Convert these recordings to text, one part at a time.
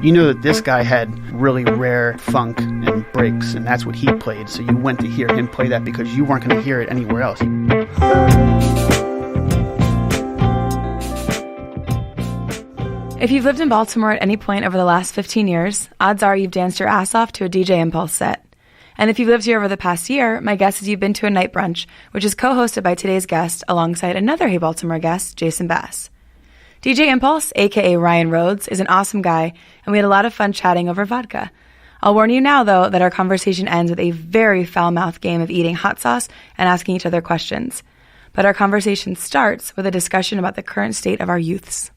You knew that this guy had really rare funk and breaks, and that's what he played. So you went to hear him play that because you weren't going to hear it anywhere else. If you've lived in Baltimore at any point over the last 15 years, odds are you've danced your ass off to a DJ Impulse set. And if you've lived here over the past year, my guess is you've been to a night brunch, which is co-hosted by today's guest alongside another Hey Baltimore guest, Jason Bass. DJ Impulse, aka Ryan Rhodes, is an awesome guy, and we had a lot of fun chatting over vodka. I'll warn you now, though, that our conversation ends with a very foul-mouthed game of eating hot sauce and asking each other questions. But our conversation starts with a discussion about the current state of our youths.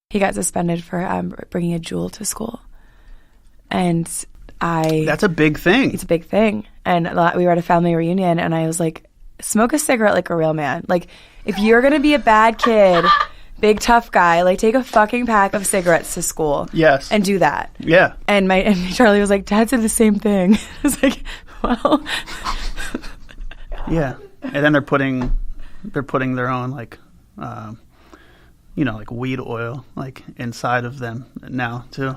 He got suspended for bringing a jewel to school. And That's a big thing. It's a big thing. And we were at a family reunion, and I was like, smoke a cigarette like a real man. Like, if you're going to be a bad kid, big tough guy, like, take a fucking pack of cigarettes to school. Yes. And do that. Yeah. And Charlie was like, Dad said the same thing. I was like, well. Yeah. And then they're putting their own, like, like weed oil, like, inside of them now, too.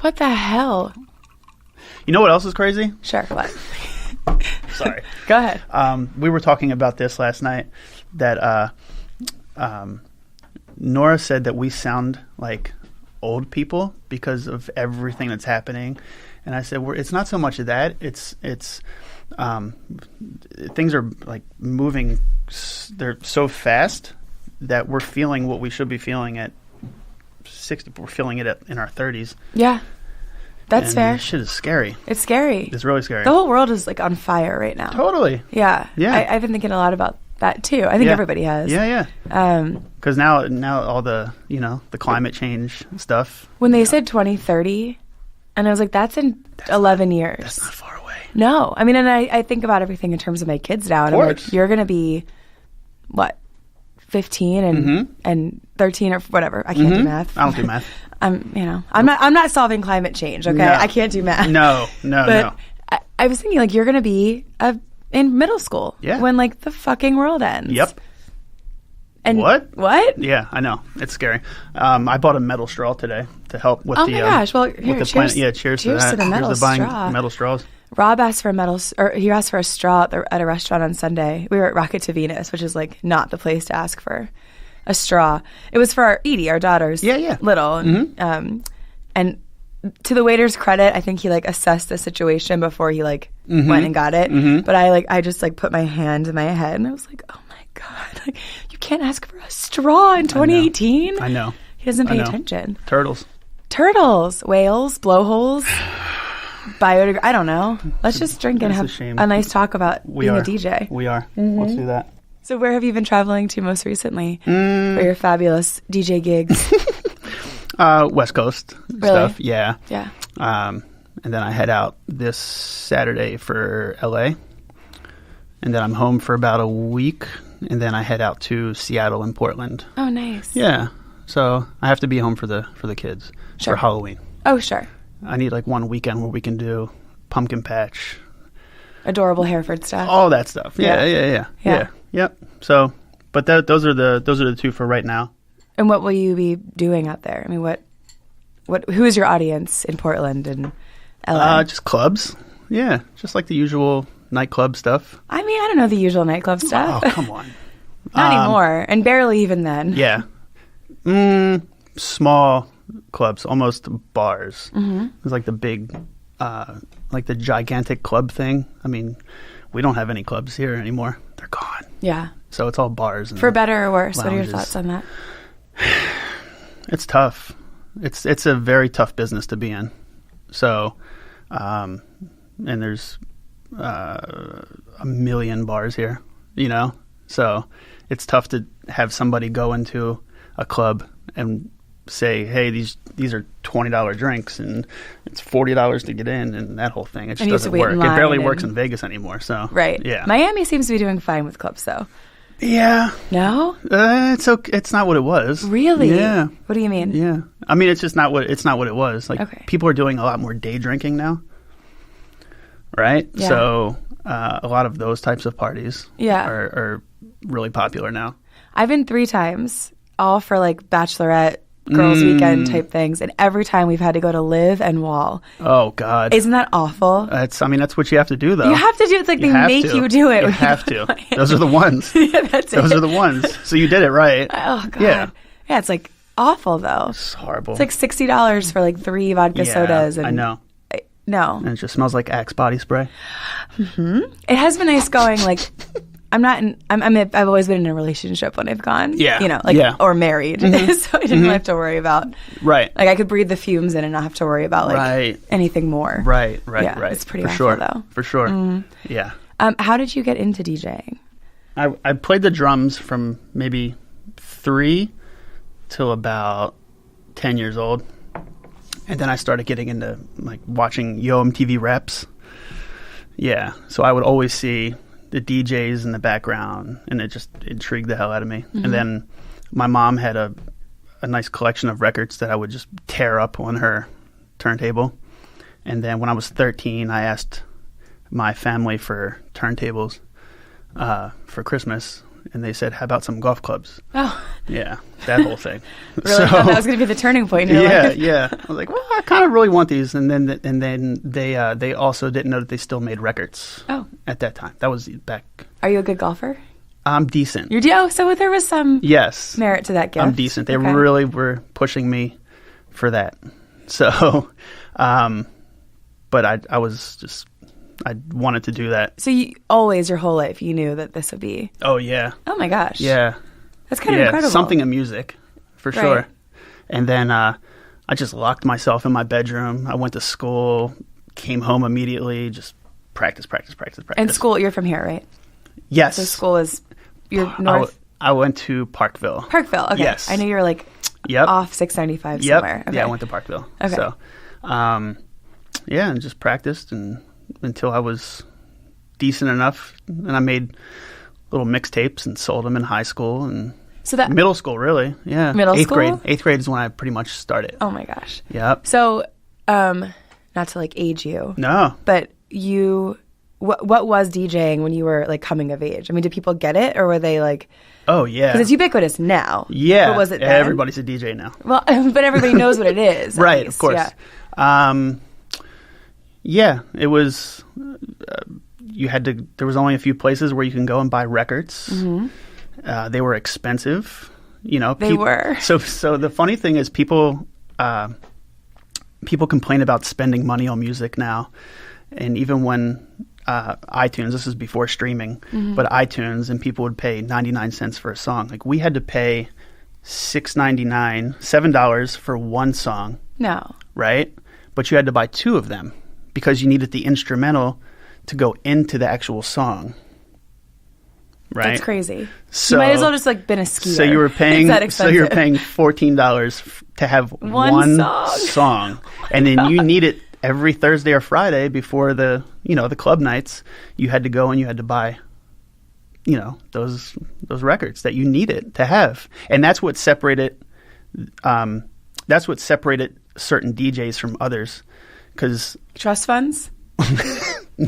What the hell? You know what else is crazy? Sure, what? Sorry. Go ahead. We were talking about this last night, that Nora said that we sound like old people because of everything that's happening. And I said, it's not so much of that. It's things are, like, moving. They're so fast that we're feeling what we should be feeling at 60. We're feeling it in our 30s. Yeah, that's fair. This shit is scary. It's scary. It's really scary. The whole world is, like, on fire right now. Totally. Yeah. Yeah. I've been thinking a lot about that too. I think everybody has. Yeah. Because now all the the climate change stuff. When they said 2030, and I was like, that's 11 years. That's not far away. No, I mean, and I think about everything in terms of my kids now, and I'm like, you're gonna be what? 15 and 13 or whatever. I can't do math. I don't do math. I'm not solving climate change. Okay, no. I can't do math. No. I was thinking, like, you're gonna be in middle school when, like, the fucking world ends. Yep. And what? Yeah, I know. It's scary. I bought a metal straw today to help with my gosh! Well, here, cheers. Yeah, cheers to that. To the metal Here's to buying straw. metal straws. Rob asked for he asked for a straw at a restaurant on Sunday. We were at Rocket to Venus, which is, like, not the place to ask for a straw. It was for our Edie, our daughter's little. And, and to the waiter's credit, I think he, like, assessed the situation before he, like, went and got it. But I just, like, put my hand in my head, and I was like, oh my God, like, you can't ask for a straw in 2018? I know. He doesn't pay attention. Turtles, whales, blowholes. I don't know. Let's just drink and have a nice talk about being a DJ. We are. Let's do that. So where have you been traveling to most recently for your fabulous DJ gigs? West Coast stuff. Yeah. Yeah. And then I head out this Saturday for LA. And then I'm home for about a week. And then I head out to Seattle and Portland. Oh, nice. Yeah. So I have to be home for the kids for Halloween. Oh, sure. I need, like, one weekend where we can do pumpkin patch, adorable Hereford stuff, all that stuff. Yeah. Yep. So, but those are the two for right now. And what will you be doing out there? I mean, who is your audience in Portland and LA? Just clubs. Yeah, just like the usual nightclub stuff. I mean, I don't know the usual nightclub stuff. Oh, come on. Not anymore, and barely even then. Yeah. Small clubs, almost bars. It's like the big, like the gigantic club thing. I mean, we don't have any clubs here anymore. They're gone. Yeah. So it's all bars. And for better or worse, lounges. What are your thoughts on that? It's tough. It's a very tough business to be in. So, and there's a million bars here, so it's tough to have somebody go into a club and say, hey, these are $20 drinks and it's $40 to get in, and that whole thing, it just doesn't work. It barely works in Vegas anymore. So right. Yeah. Miami seems to be doing fine with clubs though. Yeah. No? It's okay. It's not what it was. Really? Yeah. What do you mean? Yeah. I mean, it's just not what it was. Like, people are doing a lot more day drinking now. Right? Yeah. So a lot of those types of parties are really popular now. I've been 3 times, all for, like, bachelorette girls' weekend type things, and every time we've had to go to Live and Wall. Oh God, isn't that awful? That's what you have to do though. You have to do it. It's like they make you do it. You have to. Those are the ones. Yeah, that's Those are the ones. So you did it right. Oh God. Yeah. Yeah, it's like awful though. It's horrible. It's like $60 for like 3 vodka sodas. And I know. No. And it just smells like Axe body spray. Mm-hmm. It has been nice going like. I've always been in a relationship when I've gone. Yeah. You know, like, or married. Mm-hmm. So I didn't have to worry about. Right. Like, I could breathe the fumes in and not have to worry about, like, anything more. Right. Yeah, it's pretty For awful, sure. though. For sure. Mm-hmm. Yeah. How did you get into DJing? I played the drums from maybe 3 till about 10 years old. And then I started getting into, like, watching Yo MTV Reps. Yeah. So I would always see the DJs in the background, and it just intrigued the hell out of me. Mm-hmm. And then my mom had a nice collection of records that I would just tear up on her turntable. And then when I was 13, I asked my family for turntables for Christmas, and they said, how about some golf clubs? Oh. Yeah, that whole thing. Really thought that was going to be the turning point. Yeah. I was like, well, I kind of really want these. And then they also didn't know that they still made records at that time. That was back. Are you a good golfer? I'm decent. So there was some merit to that gift. I'm decent. They really were pushing me for that. So, but I was just... I wanted to do that. So you always, your whole life, you knew that this would be... Oh, yeah. Oh, my gosh. Yeah. That's kind of incredible. Something in music, for sure. And then I just locked myself in my bedroom. I went to school, came home immediately, just practice. And school, you're from here, right? Yes. So school is... You're north... I went to Parkville. Parkville, okay. Yes. I knew you were like off 695 somewhere. Okay. Yeah, I went to Parkville. Okay. So, and just practiced until I was decent enough, and I made little mixtapes and sold them in high school and middle school, really. Yeah, eighth grade. Eighth grade is when I pretty much started. Oh my gosh. Yep. So, not to like age you. No. But what was DJing when you were like coming of age? I mean, did people get it, or were they like? Oh yeah. Because it's ubiquitous now. Yeah. But was it then? Everybody's a DJ now. Well, but everybody knows what it is. Right. Least. Of course. Yeah. Yeah, it was. There was only a few places where you can go and buy records. Mm-hmm. They were expensive. They were. So the funny thing is, people complain about spending money on music now, and even when iTunes, this is before streaming, but iTunes, and people would pay 99 cents for a song. Like, we had to pay $7 for one song. No. Right? But you had to buy 2 of them, because you needed the instrumental to go into the actual song. Right? That's crazy. So, you might as well just like been a skier. So you were paying $14 to have one song. And then you need it every Thursday or Friday before the club nights. You had to go and you had to buy those records that you needed to have. And that's what separated certain DJs from others. Cause trust funds?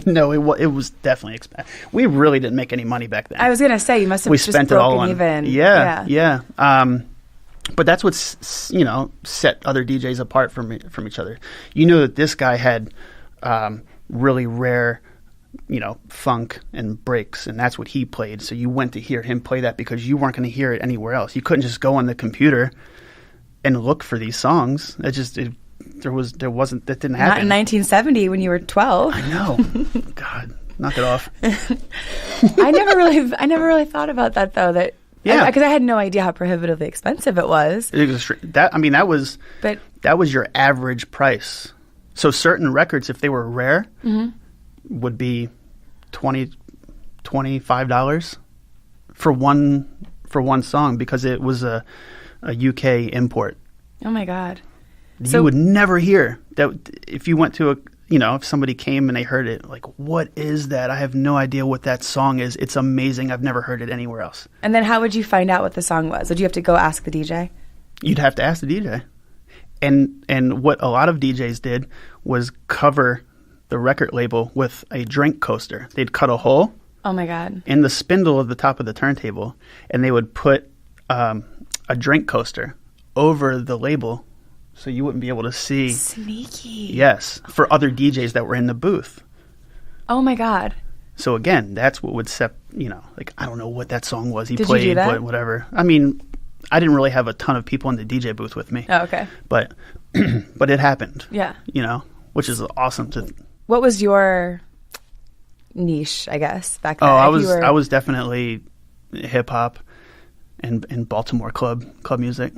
No, it was definitely expensive. We really didn't make any money back then. I was gonna say, you must have just spent broken it all on, even. Yeah. But that's what set other DJs apart from each other. You know that this guy had really rare, funk and breaks, and that's what he played. So you went to hear him play that because you weren't going to hear it anywhere else. You couldn't just go on the computer and look for these songs. That didn't happen. Not in 1970 when you were 12. I know. God, knock it off. I never really thought about that though. Because I had no idea how prohibitively expensive it was. That was your average price. So certain records, if they were rare, would be $25 for one song, because it was a UK import. Oh my God. You would never hear that if you went to if somebody came and they heard it, like, what is that? I have no idea what that song is. It's amazing. I've never heard it anywhere else. And then how would you find out what the song was? Would you have to go ask the DJ? You'd have to ask the DJ. And what a lot of DJs did was cover the record label with a drink coaster. They'd cut a hole. Oh my God. In the spindle of the top of the turntable, and they would put a drink coaster over the label, so you wouldn't be able to see. Sneaky. Yes, for other DJs that were in the booth. Oh my God. So again, that's what would like, I don't know what that song was he Did played, you do that? but whatever. I mean, I didn't really have a ton of people in the DJ booth with me. Oh, okay. But it happened. Yeah. Which is awesome to. What was your niche, I guess, back then? Oh, I was definitely hip hop and Baltimore club music.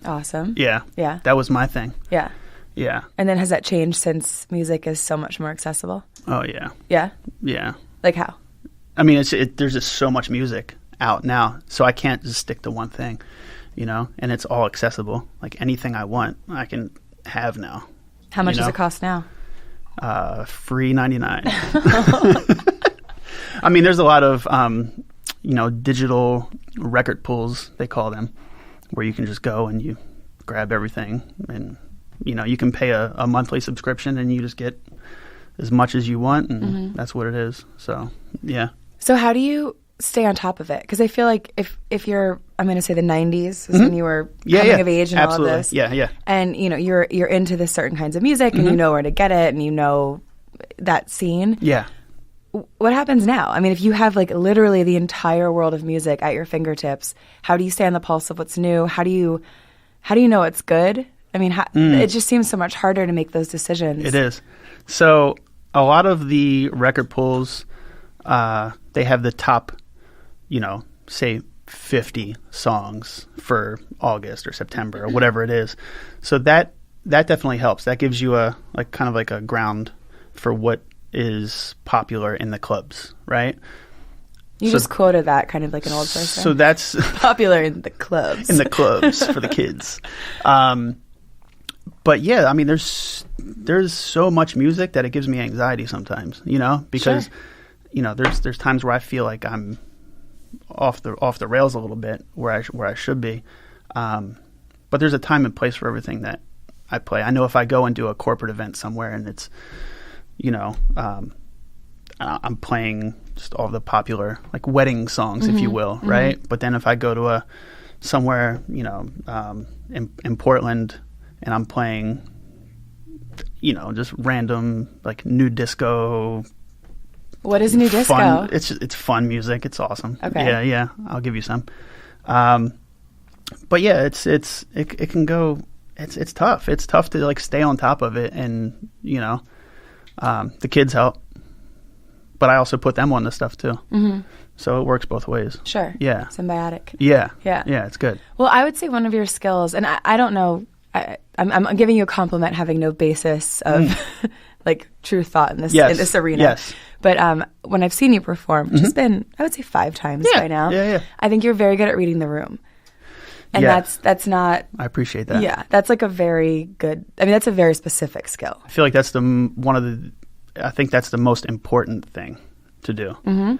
Awesome. Yeah. Yeah. That was my thing. Yeah. Yeah. And then has that changed since music is so much more accessible? Oh yeah. Yeah? Yeah. Like how? I mean, there's just so much music out now, so I can't just stick to one thing, and it's all accessible. Like anything I want, I can have now. How much does it cost now? Free 99. I mean, there's a lot of, digital record pools, they call them, where you can just go and you grab everything and, you can pay a monthly subscription and you just get as much as you want, and that's what it is. So, yeah. So how do you stay on top of it? Because I feel like if you're, I'm going to say the 90s is when you were coming of age and absolutely. all of this. Yeah, yeah. And, you're into this certain kinds of music and you know where to get it and you know that scene. Yeah. What happens now? I mean, if you have like literally the entire world of music at your fingertips, how do you stay on the pulse of what's new? How do you know it's good? I mean, it just seems so much harder to make those decisions. It is. So a lot of the record pools, they have the top, say 50 songs for August or September or whatever it is. So that definitely helps. That gives you a ground for what is popular in the clubs, right? You just quoted that kind of like an old person. So that's popular in the clubs. In the clubs for the kids. But yeah, I mean, there's so much music that it gives me anxiety sometimes, because there's times where I feel like I'm off the rails a little bit where I should be. But there's a time and place for everything that I play. I know if I go and do a corporate event somewhere and it's, I'm playing just all the popular like wedding songs, if you will, right? But then if I go to somewhere, in Portland, and I'm playing, just random like new disco. What is new disco? Fun. It's fun music. It's awesome. Okay. Yeah. I'll give you some. But yeah, it can go. It's tough. It's tough to like stay on top of it, and the kids help, but I also put them on the stuff too. So it works both ways. Sure. Yeah. Symbiotic. Yeah. Yeah. Yeah. It's good. Well, I would say one of your skills, and I don't know, I'm giving you a compliment having no basis of like true thought in this arena. Yes. But when I've seen you perform, which has been, I would say 5 times by now. Yeah. I think you're very good at reading the room. And that's not... I appreciate that. Yeah. That's like a very good... I mean, that's a very specific skill. I feel like that's I think that's the most important thing to do. And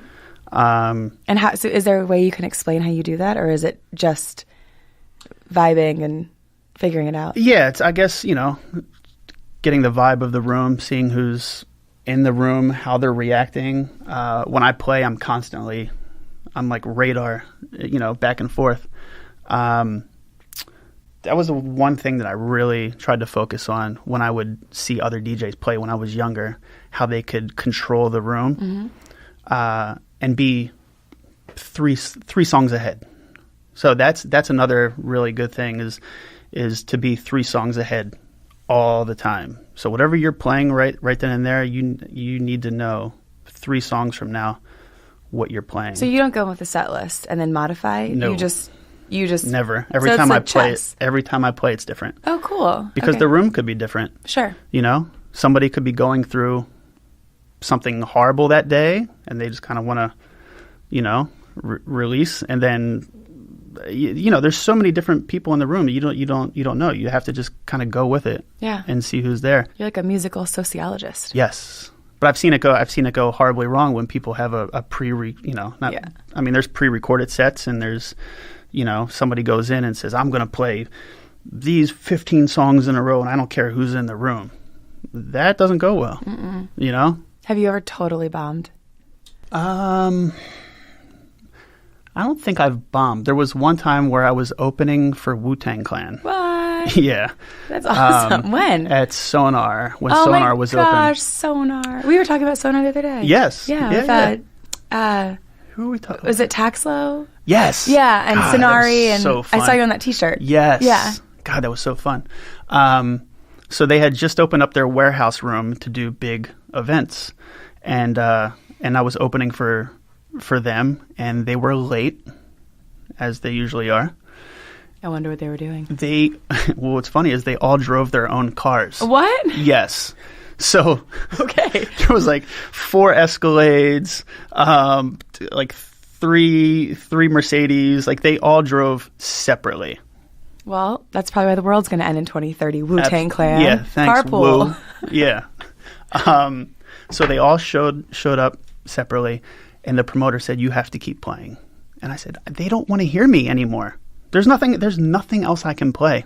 so is there a way you can explain how you do that? Or is it just vibing and figuring it out? Yeah. It's, I guess, getting the vibe of the room, seeing who's in the room, how they're reacting. When I play, I'm like radar, back and forth. That was the one thing that I really tried to focus on when I would see other DJs play when I was younger, how they could control the room and be three songs ahead. So that's another really good thing is to be 3 songs ahead all the time. So whatever you're playing right then and there, you need to know 3 songs from now what you're playing. So you don't go with a set list and then modify? No. You just never. Every time I play, it's different. Oh, cool. Because the room could be different. Sure. Somebody could be going through something horrible that day, and they just kind of want to, release. And then, there's so many different people in the room. You don't know. You have to just kind of go with it. Yeah. And see who's there. You're like a musical sociologist. Yes. But I've seen it go horribly wrong when people have a I mean, there's pre-recorded sets, and there's, somebody goes in and says, I'm going to play these 15 songs in a row, and I don't care who's in the room. That doesn't go well. Have you ever totally bombed? I I don't think I've bombed. There was one time where I was opening for Wu-Tang Clan. What? Yeah. That's awesome. When? At Sonar, when oh Sonar was open. Oh my gosh, Sonar. We were talking about Sonar the other day. Yes. Yeah. Who are we talking about? Was it Taxlow? Yes. Yeah, and God, Sonari, and so fun. I saw you on that T-shirt. Yes. Yeah. God, that was so fun. So they had just opened up their warehouse room to do big events, and I was opening for them, and they were late, as they usually are. I wonder what they were doing. Well, what's funny is they all drove their own cars. What? Yes. So okay, there was like 4 Escalades, like three Mercedes. Like they all drove separately. Well, that's probably why the world's going to end in 2030. Wu-Tang Clan. Yeah, thanks. Carpool. Woo. Yeah. So they all showed up separately, and the promoter said, "You have to keep playing." And I said, "They don't want to hear me anymore. There's nothing else I can play."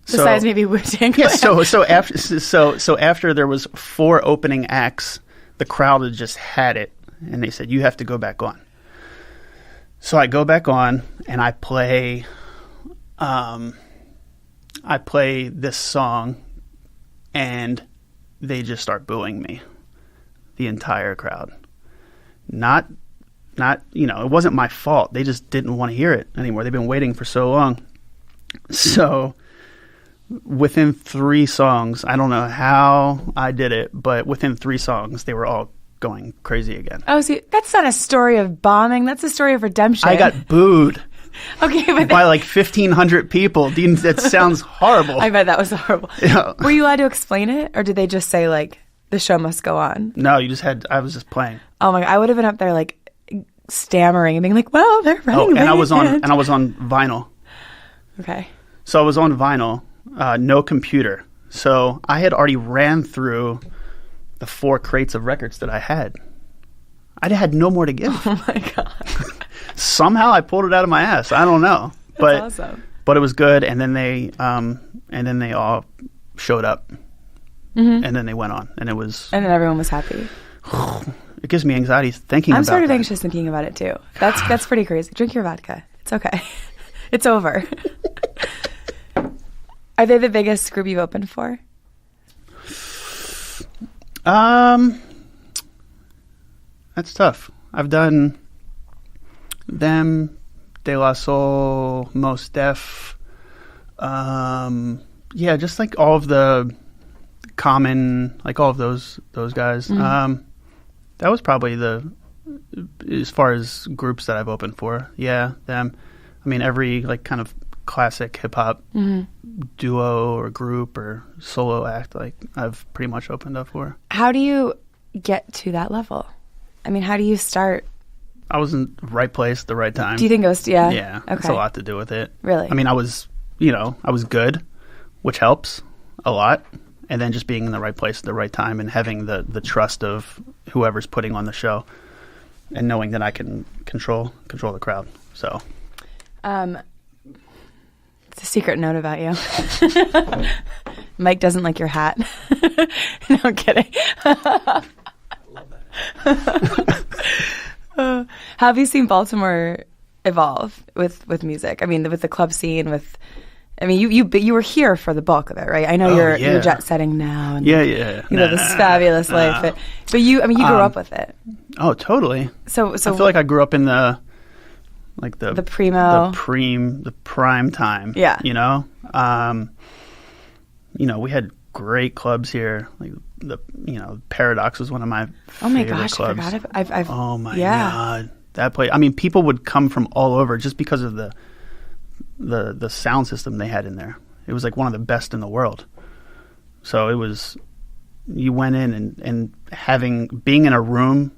Besides maybe Wu-Tang Clan. Yeah. So after there was 4 opening acts, the crowd had just had it, and they said, "You have to go back on." So I go back on, and I play this song, and they just start booing me, the entire crowd. Not, it wasn't my fault. They just didn't want to hear it anymore. They've been waiting for so long. So within 3 songs, I don't know how I did it, but within 3 songs, they were all going crazy again. Oh, see, that's not a story of bombing. That's a story of redemption. I got booed. Okay, but by like 1,500 people. That sounds horrible. I bet that was horrible. Yeah. Were you allowed to explain it, or did they just say like the show must go on? No, I was just playing. Oh my God, I would have been up there like stammering and being like, "Well, they're running late." And I was on vinyl. Okay. So I was on vinyl, no computer. So I had already ran through the 4 crates of records that I had. I had no more to give. Oh my God. Somehow I pulled it out of my ass. I don't know. That's awesome. But it was good, and then they all showed up. Mm-hmm. And then they went on, and it was. And then everyone was happy. It gives me anxiety thinking about it. I'm sort of anxious thinking about it too. That's pretty crazy. Drink your vodka. It's okay. It's over. Are they the biggest group you've opened for? That's tough. I've done them, De La Soul, Mos Def. Yeah, just like all of the Common, like all of those guys. Mm-hmm. That was probably as far as groups that I've opened for. Yeah, them. I mean, every like kind of classic hip hop duo or group or solo act, like I've pretty much opened up for. How do you get to that level? I mean, how do you start? I was in the right place at the right time. Do you think it was? Yeah. Yeah. Okay. It's a lot to do with it. Really? I mean, I was good, which helps a lot. And then just being in the right place at the right time and having the trust of whoever's putting on the show and knowing that I can control the crowd. So, it's a secret note about you. Mike doesn't like your hat. No, I'm kidding. I love that. How have you seen Baltimore evolve with music? I mean, with the club scene, you were here for the bulk of it, right? I know you're jet setting now. And yeah. You know, this fabulous life. But you grew up with it. Oh, totally. So I feel like I grew up in the prime time. Yeah. You know, we had great clubs here. Like Paradox was one of my favorite clubs. I forgot. Oh my God. That place. I mean, people would come from all over just because of the sound system they had in there. It was like one of the best in the world. So it was, you went in and being in a room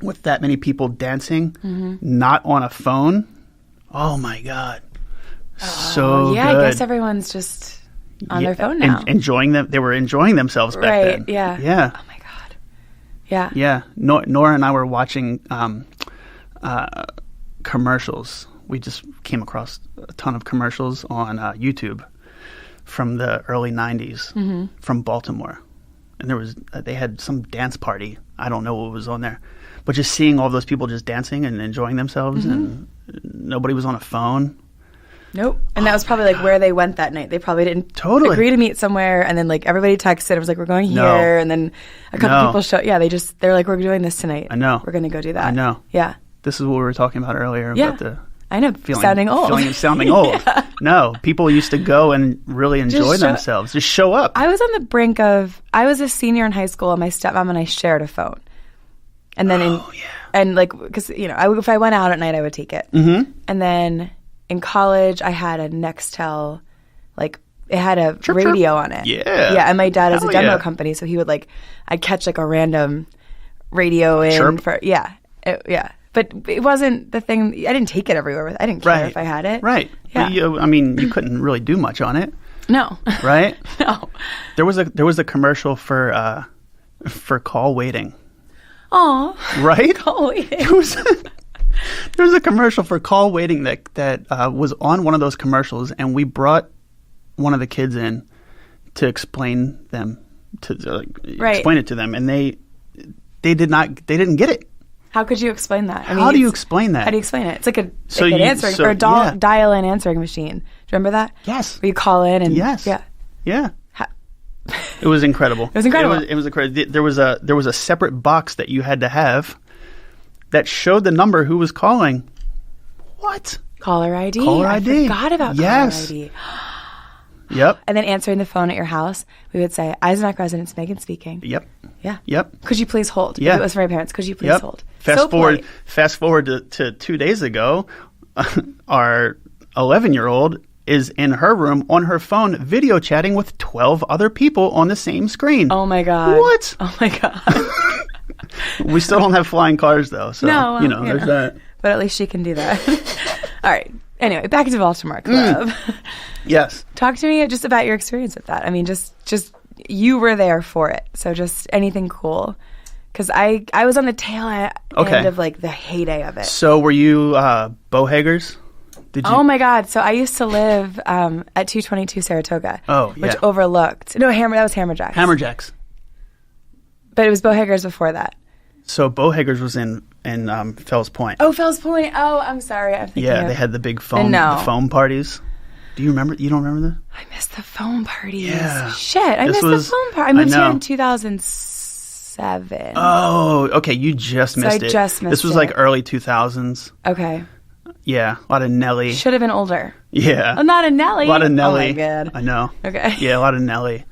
with that many people dancing, not on a phone. Oh my God. So yeah, good. I guess everyone's just on their phone now. They were enjoying themselves back then. Right, yeah. Yeah. Oh my God. Yeah. Yeah. Nora and I were watching commercials. We just came across a ton of commercials on YouTube from the early 90s from Baltimore. And they had some dance party I don't know what was on there. But just seeing all those people just dancing and enjoying themselves, and nobody was on a phone. Nope. And that was probably like where they went that night. They probably didn't agree to meet somewhere, and then like everybody texted and was like, we're going here, and then a couple people showed. Yeah, they're like, we're doing this tonight. I know. We're going to go do that. I know. Yeah. This is what we were talking about earlier about the I know, sounding old. Sounding old. No, people used to go and really enjoy themselves. Just show up. I was on the brink of, I was a senior in high school, and my stepmom and I shared a phone. And then, and like, because, you know, if I went out at night, I would take it. Mm-hmm. And then in college, I had a Nextel, like, it had a radio on it. Yeah. Yeah, and my dad has a demo company, so he would, like, I'd catch, like, a random radio in for, But it wasn't the thing. I didn't take it everywhere. I didn't care if I had it. Right. Yeah. You couldn't really do much on it. No. Right? No. There was a commercial for call waiting. Aw. Right? Call waiting. There was a commercial for call waiting that was on one of those commercials, and we brought one of the kids in to explain explain it to them, and they didn't get it. How could you explain that? How do you explain that? How do you explain it? It's like a dial-in answering machine. Do you remember that? Yes. Where you call in and yeah. It was incredible. It was incredible. It was incredible. There was a separate box that you had to have that showed the number who was calling. What? Caller ID. Caller ID. I forgot about caller ID. Yep. And then answering the phone at your house, we would say, Eisenach residence, Megan speaking. Yep. Yeah. Yep. Could you please hold? Yeah. If it was for my parents. Could you please hold? Fast forward to 2 days ago, our 11-year-old is in her room on her phone video chatting with 12 other people on the same screen. Oh my God. What? Oh my God. We still don't have flying cars though, so there's that. But at least she can do that. All right. Anyway, back to Baltimore Club. Yes. Talk to me just about your experience with that. I mean, just you were there for it. So just anything cool. Because I was on the tail end of like the heyday of it. So were you Bohagers? Oh my God. So I used to live at 222 Saratoga. Oh, yeah. Which overlooked. No, that was Hammerjacks. Hammerjacks. But it was Bohagers before that. So Bohagers was in Fells Point. Oh, Fells Point. Oh, I'm sorry. They had the big foam parties. Do you remember? You don't remember that? I missed the foam parties. Yeah. Shit, I missed the foam party. I moved here in 2007. Oh, okay. You just missed it. I just missed it. This was like early 2000s. Okay. Yeah, a lot of Nelly. Should have been older. Yeah. Oh, not a Nelly. A lot of Nelly. Oh, my God. I know. Okay. Yeah, a lot of Nelly.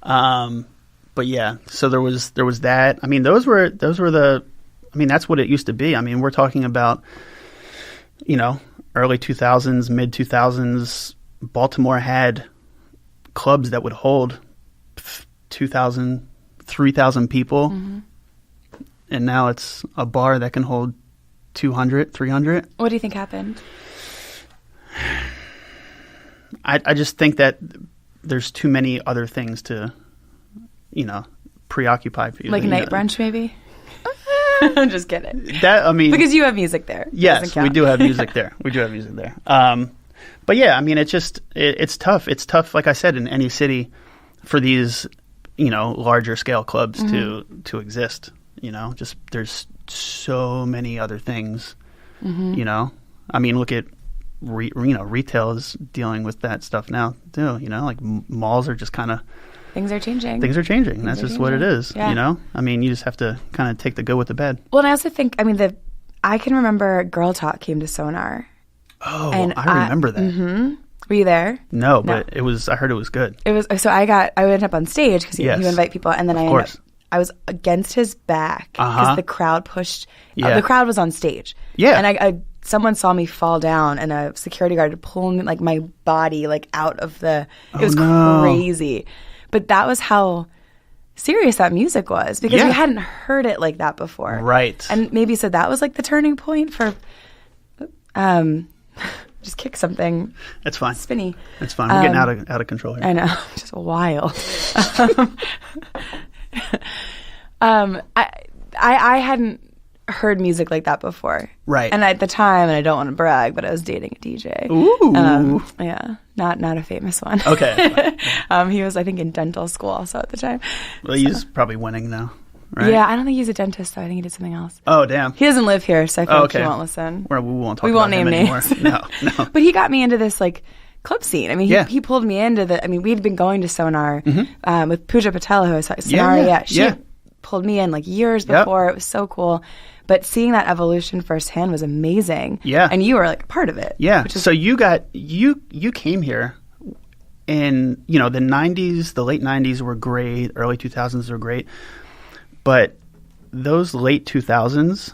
But yeah, so there was that. I mean, those were that's what it used to be. I mean, we're talking about, early 2000s, mid 2000s. Baltimore had clubs that would hold 2,000, 3,000 people. Mm-hmm. And now it's a bar that can hold 200, 300. What do you think happened? I just think that there's too many other things to, preoccupy people. Like night brunch, maybe? I'm just kidding. Because you have music there. Yes, we do have music there. But yeah, I mean, it's tough. It's tough, like I said, in any city for these, larger scale clubs to exist. Just there's so many other things. Mm-hmm. I mean, look at retail is dealing with that stuff now too. Like malls are just kind of things are changing. That's just what it is. Yeah. I mean, you just have to kind of take the good with the bad. Well, and I also think, I can remember Girl Talk came to Sonar. Oh, and I remember that. Mm-hmm. Were you there? No, but I heard it was good. It was. So I ended up on stage because you invite people, and then I was against his back because the crowd pushed. The crowd was on stage. Yeah, and someone saw me fall down, and a security guard had pulled me, like my body out of the. It was crazy, but that was how serious that music was because we hadn't heard it like that before, right? And maybe so that was like the turning point for. Just kick something. That's fine. Spinny. That's fine. We're getting out of control here. I know. Just wild. I hadn't heard music like that before. Right. And at the time, and I don't want to brag, but I was dating a DJ. Ooh. Yeah. Not a famous one. Okay. He was, I think, in dental school also at the time. Well, he's probably winning now. right? Yeah, I don't think he's a dentist, though. I think he did something else. Oh, damn. He doesn't live here, so I feel like he won't listen. We won't talk we about won't him name anymore. names. No. But he got me into this, like, club scene. I mean, he pulled me into we'd been going to Sonar with Pooja Patel, who was Sonar. She pulled me in, like, years before. It was so cool. But seeing that evolution firsthand was amazing. Yeah. And you were, like, part of it. Yeah. So you came here in, the 90s, the late 90s were great, early 2000s were great. But those late 2000s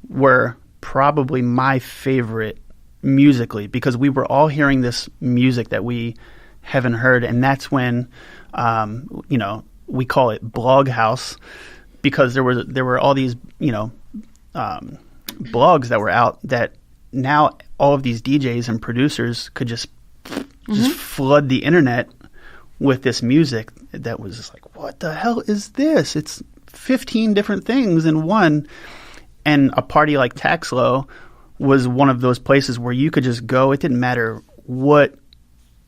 were probably my favorite musically, because we were all hearing this music that we haven't heard. And that's when, we call it Blog House, because there were all these, blogs that were out that now all of these DJs and producers could just flood the internet with this music that was just like, what the hell is this? It's 15 different things in one. And a party like Taxlow was one of those places where you could just go. It didn't matter what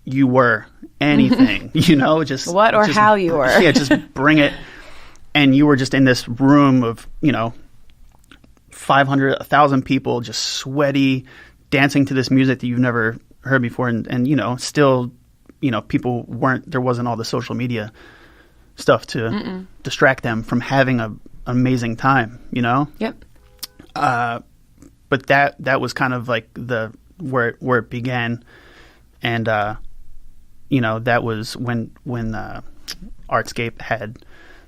you were, anything, just what or just, how you were. Yeah, just bring it. And you were just in this room of, 500, 1,000 people, just sweaty, dancing to this music that you've never heard before. And still, people there wasn't all the social media stuff to distract them from having an amazing time, Yep. But that was kind of like where it began. And, that was when Artscape had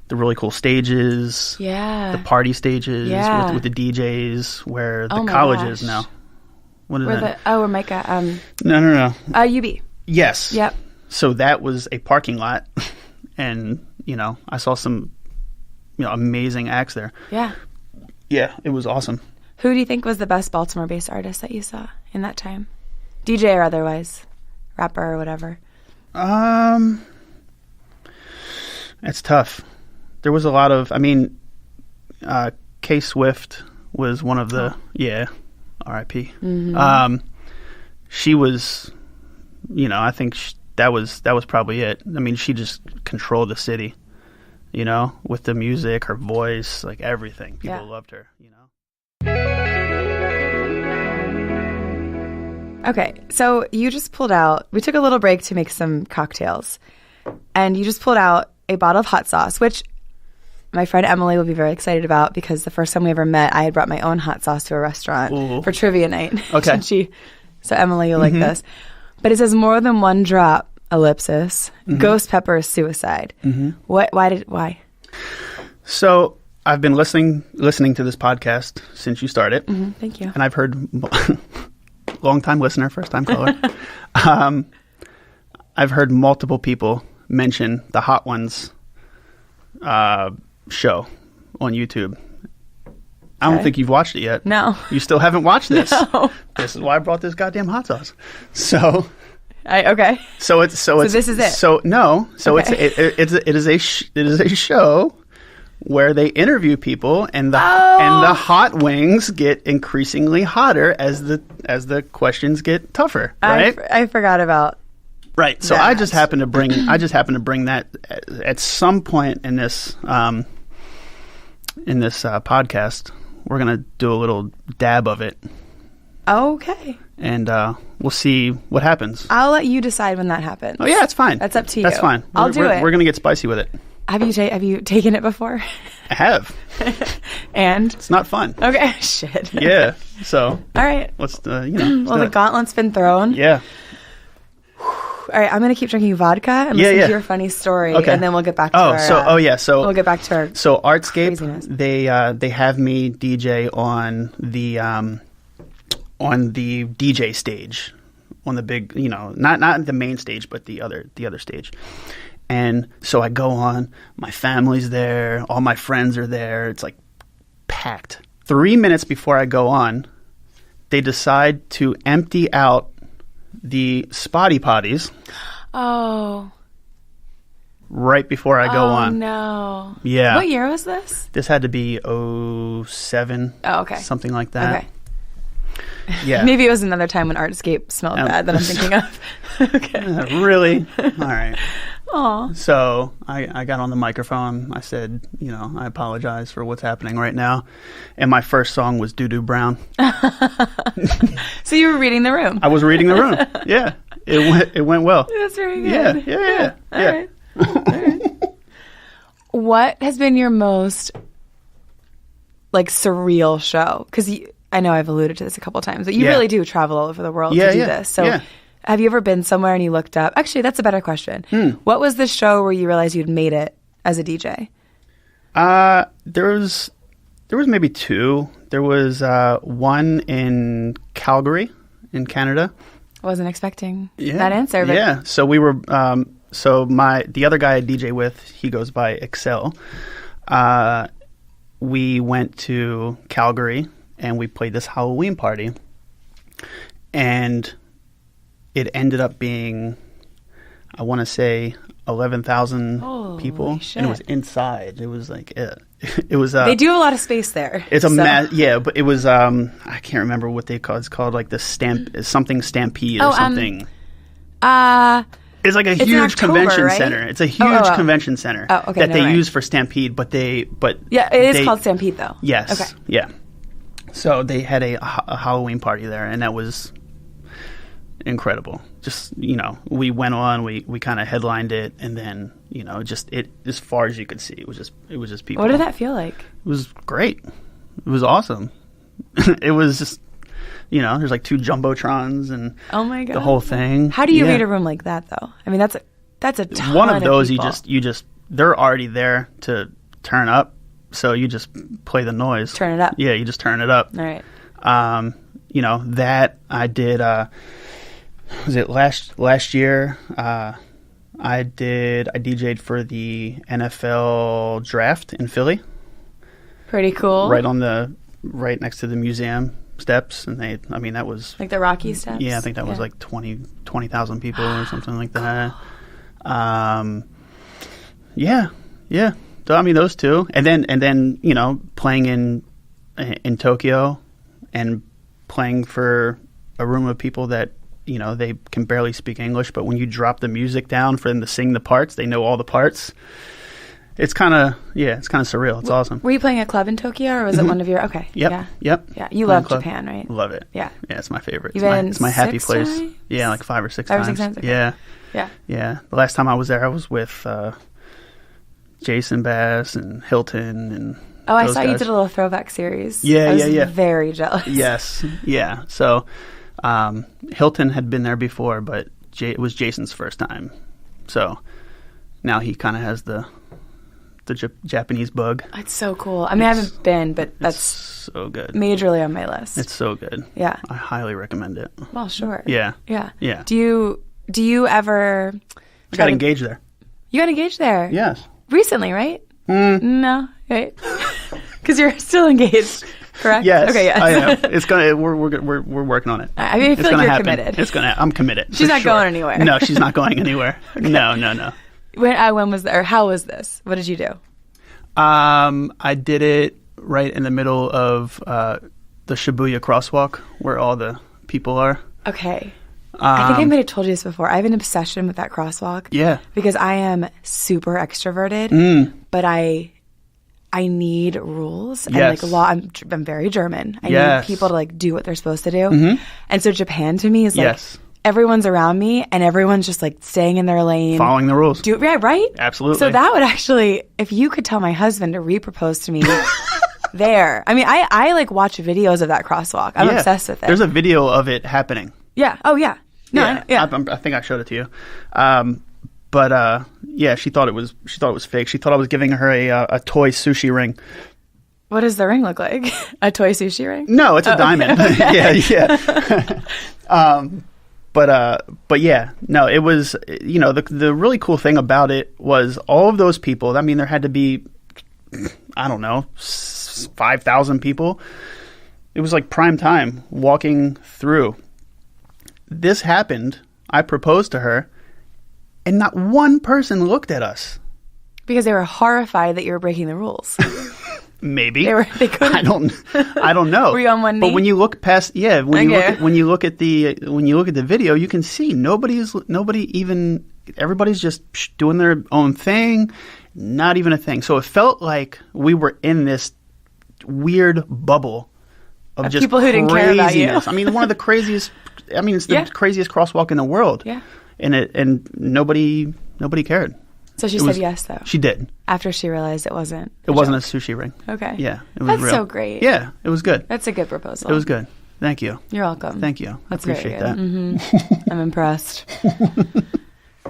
the really cool stages, the party stages with the DJs, where the college is now. What is that? Where Micah? No. UB. Yes. Yep. So that was a parking lot, and I saw some amazing acts there. Yeah. Yeah, it was awesome. Who do you think was the best Baltimore-based artist that you saw in that time, DJ or otherwise, rapper or whatever? It's tough. There was a lot of, K Swift was one of the, R.I.P. Mm-hmm. She was, I think that was probably it. I mean, she just controlled the city, with the music, her voice, like everything. People loved her, Okay, so you just pulled out, we took a little break to make some cocktails, and you just pulled out a bottle of hot sauce, which my friend Emily will be very excited about, because the first time we ever met, I had brought my own hot sauce to a restaurant for trivia night. Okay. So Emily, you'll like this. But it says more than one drop, ellipsis, ghost pepper is suicide. Why? So I've been listening to this podcast since you started. Thank you. And I've heard, long-time listener, first-time caller. I've heard multiple people mention the Hot Ones show on YouTube. I don't think you've watched it yet. No. You still haven't watched this. No. This is why I brought this goddamn hot sauce. So okay. So this is it. So no. So okay. it is a show where they interview people, and the hot wings get increasingly hotter as the questions get tougher. Right. I forgot about. Right. So I just happened to bring that at some point in this podcast. We're gonna do a little dab of it. Okay. And we'll see what happens. I'll let you decide when that happens. Oh yeah, it's fine. That's up to you. That's fine. I'll do it. We're gonna get spicy with it. Have you taken it before? I have. And it's not fun. Okay. Shit. Yeah. So. All right. Let's well, the gauntlet's been thrown. Yeah. All right, I'm going to keep drinking vodka and listen to your funny story, and then we'll get back to our... So we'll get back to our So Artscape, craziness. They have me DJ on the DJ stage, on the big, not the main stage, but the other stage. And so I go on, my family's there, all my friends are there, it's like packed. 3 minutes before I go on, they decide to empty out the spotty potties. Oh. Right before I go on. Oh, no. Yeah. What year was this? This had to be 2007. Oh, okay. Something like that. Okay. Yeah. Maybe it was another time when Artscape smelled bad that I'm thinking of. Okay. Really? All right. Aw. So I got on the microphone. I said, I apologize for what's happening right now. And my first song was Doo Doo Brown. So you were reading the room. I was reading the room. Yeah. It went well. That's very good. Yeah. All right. All right. What has been your most surreal show? Because I know I've alluded to this a couple times, but you really do travel all over the world to do this. So have you ever been somewhere and you looked up? Actually, that's a better question. What was the show where you realized you'd made it as a DJ? There was maybe two. There was one in Calgary in Canada. I wasn't expecting that answer. But yeah. So we were the other guy I DJ with, he goes by Excel. We went to Calgary and we played this Halloween party, and it ended up being, I want to say, 11,000 people. Shit. And it was inside. It was like it was. They do have a lot of space there. It's a but it was. I can't remember what they call it. It's called like the Stampede or something. It's like a huge convention center. It's a huge convention center that they use for Stampede, but it is called Stampede though. Yes. Okay. Yeah. So they had a Halloween party there, and that was incredible. Just, we went on, we kind of headlined it, and then, just as far as you could see, it was just people. What did that feel like? It was great. It was awesome. It was just, there's like 2 jumbotrons and oh my God, the whole thing. How do you read a room like that though? I mean, that's a ton one of those people. you just they're already there to turn up, so you just play the noise. Turn it up. Yeah, you just turn it up. All right. That I did was it last year? I DJ'd for the NFL draft in Philly. Pretty cool. Right next to the museum steps, and that was like the Rocky steps. Yeah, I think that was like 20,000 people or something like that. Yeah. So those two, and then playing in Tokyo and playing for a room of people that they can barely speak English, but when you drop the music down for them to sing the parts, they know all the parts. It's kind of surreal. It's awesome. Were you playing a club in Tokyo, or was it one of your? Okay. Yep. Yeah. You love Japan, right? Love it. Yeah. Yeah, it's my favorite. It's my happy 6 place. times? Yeah, like 5 or 6 5 or times. 6 times. Okay. Yeah. Yeah. The last time I was there, I was with Jason Bass and Hilton and. Oh, I saw you did a little throwback series. Yeah. I was very jealous. Yes. Yeah. So, Hilton had been there before, but it was Jason's first time. So now he kind of has the Japanese bug. It's so cool. I haven't been, but that's so good. Majorly on my list. It's so good. Yeah. I highly recommend it. Well, sure. Yeah. Do you ever? I got engaged there. You got engaged there? Yes. Recently, right? No, right? Because you're still engaged, correct? Yes. Okay. Yes. I am. It's gonna. We're working on it. I feel like you're happen. committed. I'm committed. She's not going anywhere. No, she's not going anywhere. Okay. No. When was that, or how was this? What did you do? I did it right in the middle of the Shibuya crosswalk where all the people are. Okay. I think I might have told you this before. I have an obsession with that crosswalk. Yeah. Because I am super extroverted, but I need rules and like law. I'm very German. I need people to do what they're supposed to do. And so Japan to me is everyone's around me and everyone's just staying in their lane, following the rules. Right? Absolutely. So that would actually, if you could tell my husband to re-propose to me there. I watch videos of that crosswalk. I'm obsessed with it. There's a video of it happening. Yeah. Oh yeah. No. Yeah. I think I showed it to you. But she thought it was fake. She thought I was giving her a toy sushi ring. What does the ring look like? A toy sushi ring? No, it's a diamond. Okay. Yeah. But yeah, no, it was, the really cool thing about it was all of those people. There had to be, I don't know, 5,000 people. It was like prime time walking through. This happened. I proposed to her, and not one person looked at us. Because they were horrified that you were breaking the rules. Maybe they couldn't. I don't know. Were you on one knee? But when you look past, when you look at the video, you can see nobody even everybody's just doing their own thing, not even a thing. So it felt like we were in this weird bubble of just people who didn't care about you. I mean, one of the craziest. I mean, it's the craziest crosswalk in the world. Yeah. And nobody cared. So she said yes, though. She did. After she realized it wasn't. It wasn't a sushi ring. Okay. Yeah. It was That's real. so great. Yeah. It was good. That's a good proposal. It was good. Thank you. You're welcome. Thank you. That's I appreciate very good. that. Mm-hmm. I'm impressed.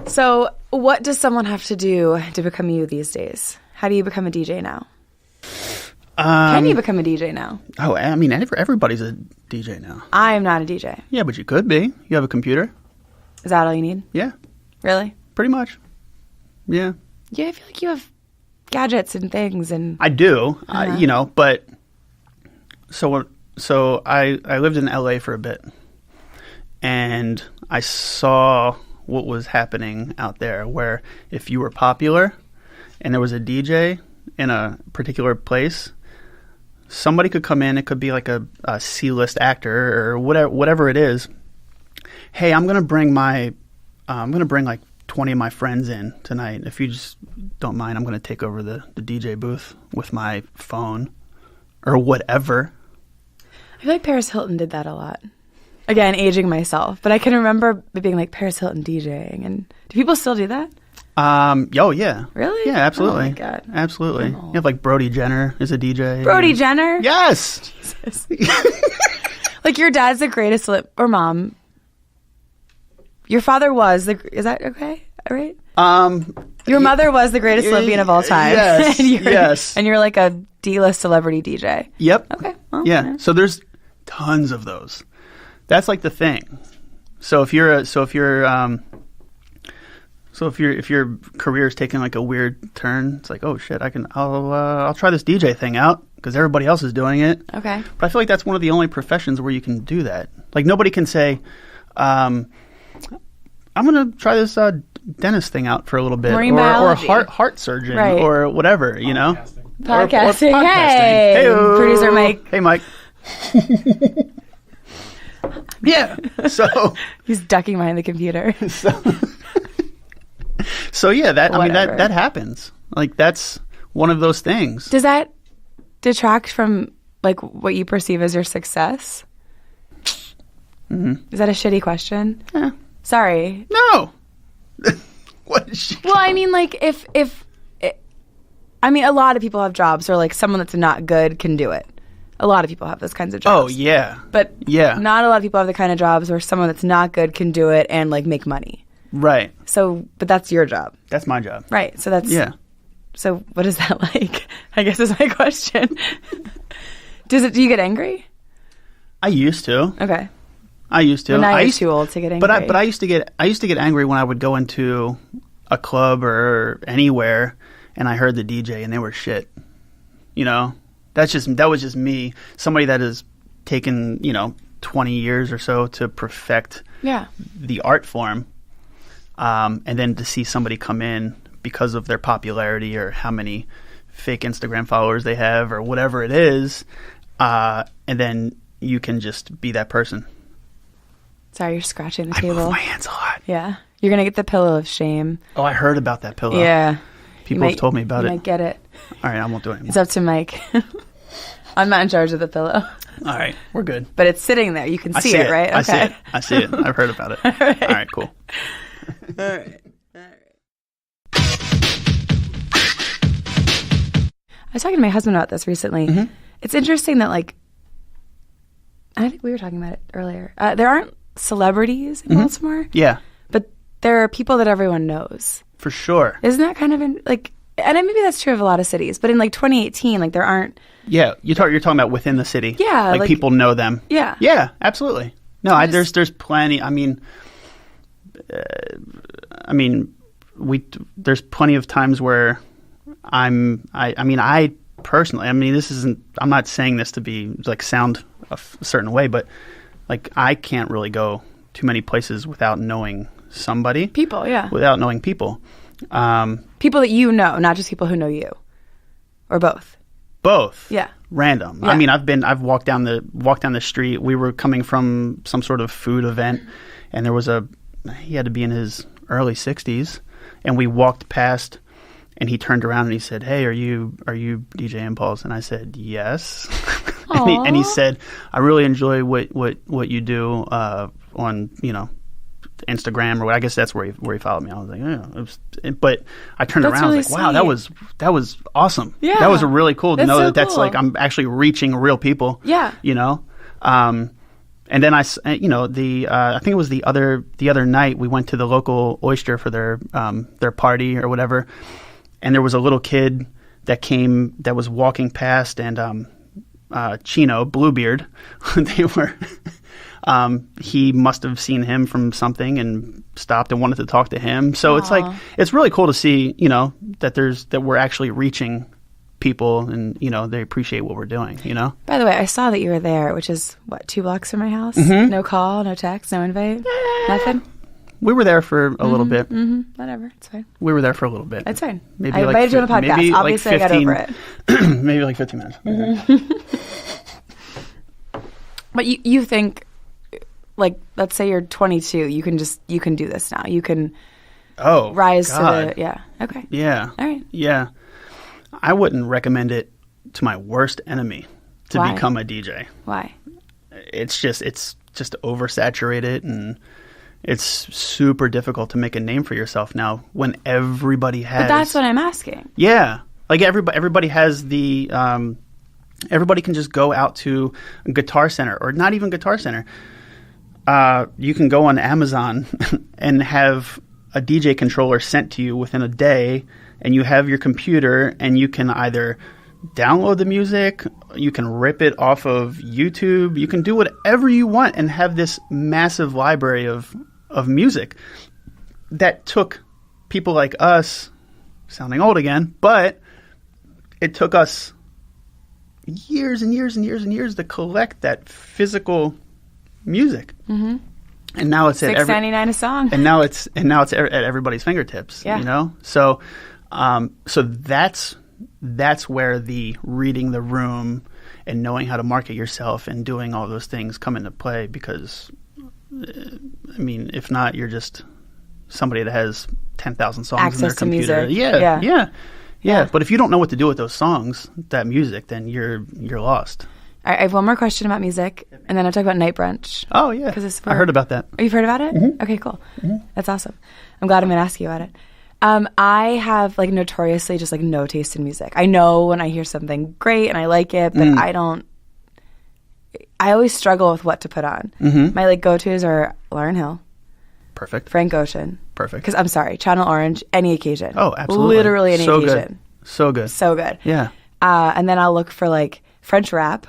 So, what does someone have to do to become you these days? How do you become a DJ now? Can you become a DJ now? Oh, I mean, everybody's a DJ now. I am not a DJ. Yeah, but you could be. You have a computer. Is that all you need? Yeah. Really? Pretty much. Yeah. Yeah, I feel like you have gadgets and things, and I do, but so I lived in LA for a bit, and I saw what was happening out there, where if you were popular and there was a DJ in a particular place, somebody could come in. It could be like a C-list actor or whatever it is. Hey, I'm gonna bring like 20 of my friends in tonight. If you just don't mind, I'm going to take over the DJ booth with my phone or whatever. I feel like Paris Hilton did that a lot. Again, aging myself, but I can remember it being like Paris Hilton DJing. And do people still do that? Oh yeah. Really? Yeah, absolutely. Oh my God. Absolutely. You have like Brody Jenner is a DJ. Brody Jenner? Yes. Jesus. Like your dad's the greatest or mom. Your father was is that okay? All right. Your mother was the greatest Olympian of all time. Yes. Yes. And you're like a D-list celebrity DJ. Yep. Okay. Well, yeah. So there's tons of those. That's like the thing. So if your career is taking like a weird turn, it's like, oh shit, I'll try this DJ thing out because everybody else is doing it. Okay. But I feel like that's one of the only professions where you can do that. Like nobody can say, I'm going to try this dentist thing out for a little bit, Marine or biology. heart surgeon, Right. or whatever, you know. Podcasting. Or Hey, Hey-o. producer Mike. Hey, Mike. Yeah. So He's ducking behind the computer. so yeah, Whatever. that happens. Like that's one of those things. Does that detract from like what you perceive as your success? Mm-hmm. Is that a shitty question? Yeah. Sorry. No. What is she? Well, I mean, like if I mean, a lot of people have jobs, or like someone that's not good can do it. A lot of people have those kinds of jobs. Oh yeah. But yeah, not a lot of people have the kind of jobs where someone that's not good can do it and like make money. Right. So, but that's your job. That's my job. Right. So that's Yeah. So what is that like? I guess is my question. Do you get angry? I used to. Okay. I used to. But now I you're used, too old to get angry. But I used to get angry when I would go into a club or anywhere and I heard the DJ and they were shit. You know, that was just me. Somebody that has taken 20 years or so to perfect the art form, and then to see somebody come in because of their popularity or how many fake Instagram followers they have or whatever it is, and then you can just be that person. Sorry, you're scratching the I table. move my hands a lot. Yeah. You're going to get the pillow of shame. Oh, I heard about that pillow. Yeah. People have told me about you it. might get it. All right, I won't do it anymore. It's up to Mike. I'm not in charge of the pillow. All right, we're good. But it's sitting there. You can see it, right? Okay. I see it. I've heard about it. All right, cool. All right. I was talking to my husband about this recently. Mm-hmm. It's interesting that, like, I think we were talking about it earlier. There aren't celebrities in Baltimore. Yeah, but there are people that everyone knows. for sure. Isn't that kind of and maybe that's true of a lot of cities, but in like 2018, like there aren't. Yeah, you're talking about within the city. Yeah, like people know them. Yeah, yeah, absolutely. No, there's plenty. There's plenty of times where I personally, this isn't. I'm not saying this to be like sound a certain way, but like I can't really go too many places without knowing somebody. People, yeah. Without knowing people. People that you know, not just people who know you, or both. Both. Yeah. Random. Yeah. I've walked down the street. We were coming from some sort of food event, and there was he had to be in his early 60s, and we walked past, and he turned around and he said, "Hey, are you DJ Impulse?" And I said, "Yes." and he said, "I really enjoy what you do on, you know, Instagram," or what. I guess that's where he followed me. I was like, yeah. But I turned around, really I was like, wow, that was awesome. Yeah. That was really cool to know so that that's cool. like I'm actually reaching real people. Yeah. You know? And then I think it was the other night we went to the local oyster for their party or whatever, and there was a little kid that was walking past, and Chino, Bluebeard, they were. He must have seen him from something and stopped and wanted to talk to him. So it's like, it's really cool to see, you know, that we're actually reaching people, and, you know, they appreciate what we're doing, you know? By the way, I saw that you were there, which is, 2 blocks from my house? Mm-hmm. No call, no text, no invite? Nothing? We were there for a little bit. Mm-hmm. Whatever, it's fine. We were there for a little bit. It's fine. Maybe I invited you on the podcast. maybe Obviously, like 15, I got over it. Maybe like 15 minutes. Mm-hmm. But you think, like, let's say you're 22, you can do this now. You can rise God. to the, yeah. Okay. Yeah. All right. Yeah. I wouldn't recommend it to my worst enemy to Why? become a DJ. Why? It's just oversaturated, and it's super difficult to make a name for yourself now when everybody has. But that's what I'm asking. Yeah. Like everybody has the everybody can just go out to Guitar Center, or not even Guitar Center. You can go on Amazon and have a DJ controller sent to you within a day, and you have your computer, and you can either download the music, you can rip it off of YouTube, you can do whatever you want and have this massive library of music that took people like us, sounding old again, but it took us years and years and years and years to collect that physical music. Mm-hmm. And now it's at $6.99 a song. And now it's at everybody's fingertips. Yeah. You know, so that's where the reading the room and knowing how to market yourself and doing all those things come into play. Because, I mean, if not, you're just somebody that has 10,000 songs Access in their to computer. music. Yeah. But if you don't know what to do with those songs, that music, then you're lost. All right, I have one more question about music, and then I'll talk about Night Brunch. Oh, yeah. I heard about that. Oh, you've heard about it? Mm-hmm. Okay, cool. Mm-hmm. That's awesome. I'm glad I'm going to ask you about it. I have, like, notoriously just, like, no taste in music. I know when I hear something great and I like it, but I always struggle with what to put on. Mm-hmm. My, like, go-tos are Lauryn Hill. Perfect. Frank Ocean. Perfect. Because, I'm sorry, Channel Orange, any occasion. Oh, absolutely. Literally any occasion. Good. So good. So good. Yeah. And then I'll look for, like, French rap.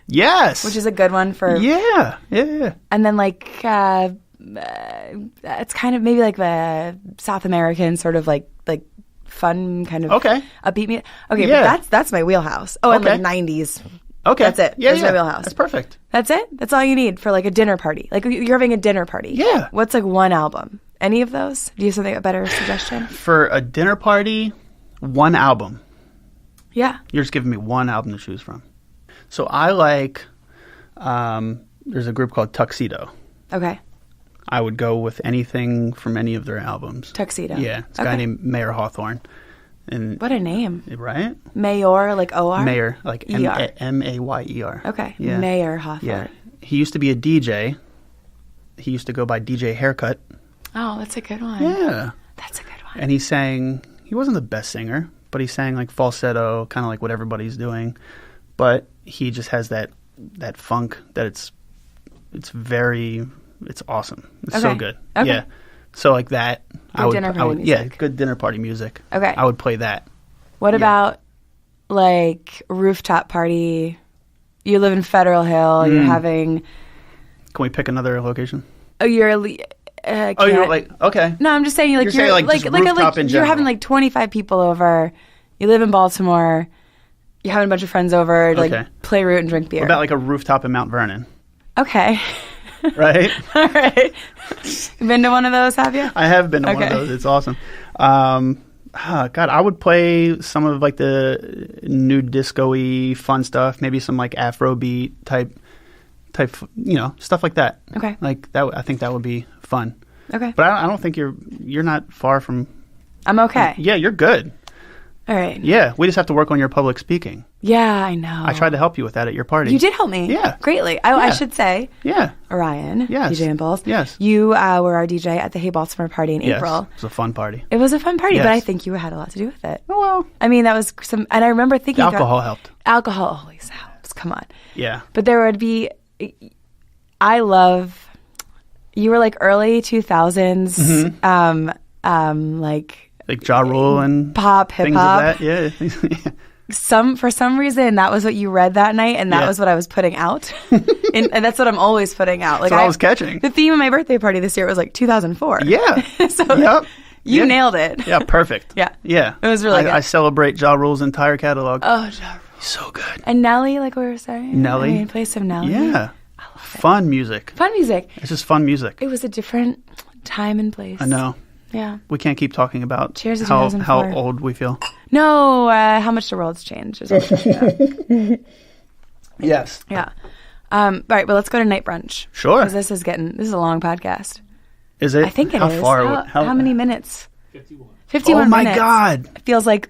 Yes. Which is a good one for... Yeah. And then, like, it's kind of maybe like the South American sort of, like fun kind of upbeat music. Okay, yeah. But that's my wheelhouse. Oh, and, like, 90s. Okay. That's it. Yeah, that's my wheelhouse. That's perfect. That's it? That's all you need for, like, a dinner party. Like, you're having a dinner party. Yeah. What's, like, one album? Any of those? Do you have a better suggestion? For a dinner party, one album. Yeah. You're just giving me one album to choose from. So I like, there's a group called Tuxedo. Okay. I would go with anything from any of their albums. Tuxedo. Yeah. It's a guy named Mayer Hawthorne. And what a name. Right? Mayor, like O-R? Mayer, like E-R. M-A-Y-E-R. Okay. Yeah. Mayer Hawthorne. Yeah. He used to be a DJ. He used to go by DJ Haircut. Oh, that's a good one. Yeah. That's a good one. And he wasn't the best singer, but he sang like falsetto, kind of like what everybody's doing. But he just has that funk that it's awesome. It's so good. Okay. Yeah. So like that, Good dinner party music. Yeah, good dinner party music. Okay. I would play that. What about, like, rooftop party? You live in Federal Hill. You're having... Can we pick another location? Oh, you're like, okay. No, I'm just saying, like, You're saying, like, just rooftop in you're general. having, like, 25 people over. You live in Baltimore. You're having a bunch of friends over to, like, play root and drink beer. What about, like, a rooftop in Mount Vernon? Okay. Right? All right. You been to one of those, have you? I have been to one of those. It's awesome. God, I would play some of, like, the new disco-y fun stuff. Maybe some, like, Afrobeat type, you know, stuff like that. Okay. Like, that. I think that would be fun. Okay. But I don't think you're not far from. I'm okay. Yeah, you're good. All right. Yeah, we just have to work on your public speaking. Yeah, I know. I tried to help you with that at your party. You did help me. Yeah. Greatly. I should say. Yeah. Orion. Yes. DJ Impulse. Yes. You were our DJ at the Hey Baltimore party in April. Yes. It was a fun party. It was a fun party, Yes. but I think you had a lot to do with it. Oh, well. I mean, that was some, and I remember thinking. Alcohol helped. Alcohol always helps. Come on. Yeah. But there would be, you were like early 2000s, Like Ja Rule and pop, hip hop. Things of that. Yeah. For some reason, that was what you read that night, and that was what I was putting out. And that's what I'm always putting out. Like That's what I was catching. The theme of my birthday party this year was like 2004. Yeah. So Yep. you nailed it. Yeah, perfect. Yeah. Yeah. It was really good. I celebrate Ja Rule's entire catalog. Oh, Ja Rule. He's so good. And Nelly, like we were saying. Nelly. I mean, play some Nelly. Yeah. Fun music. Fun music. It's just fun music. It was a different time and place. I know. Yeah. We can't keep talking about Cheers to how 2004. old we feel. No, how much the world's changed. Is what we're talking about. Yes. Yeah. All right, well, let's go to night brunch. Sure. Because this is a long podcast. Is it? I think it how is. Far, how many minutes? 51. 51 Oh my minutes. God. It feels like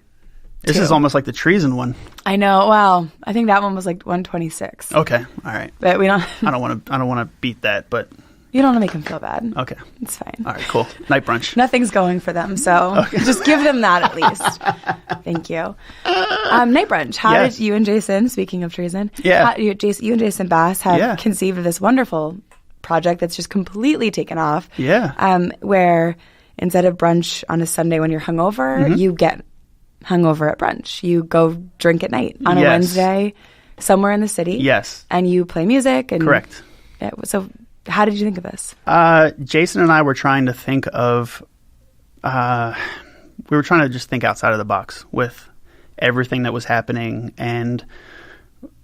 This two. is almost like the treason one. I know. Wow. I think that one was like 126. Okay. All right. But we don't. I don't want to beat that, but You don't want to make them feel bad. okay. It's fine. All right. Cool. Night brunch. Nothing's going for them, so just give them that at least. Thank you. Night brunch. How Yes. did you and Jason? Speaking of treason, Yeah. you and Jason Bass have Yeah. conceived of this wonderful project that's just completely taken off. Yeah. Where instead of brunch on a Sunday when you're hungover, you get hungover at brunch. You go drink at night on a Yes. Wednesday somewhere in the city. Yes. And you play music. And Correct. So, how did you think of this? Jason and I were trying to think of. We were trying to just think outside of the box with everything that was happening, and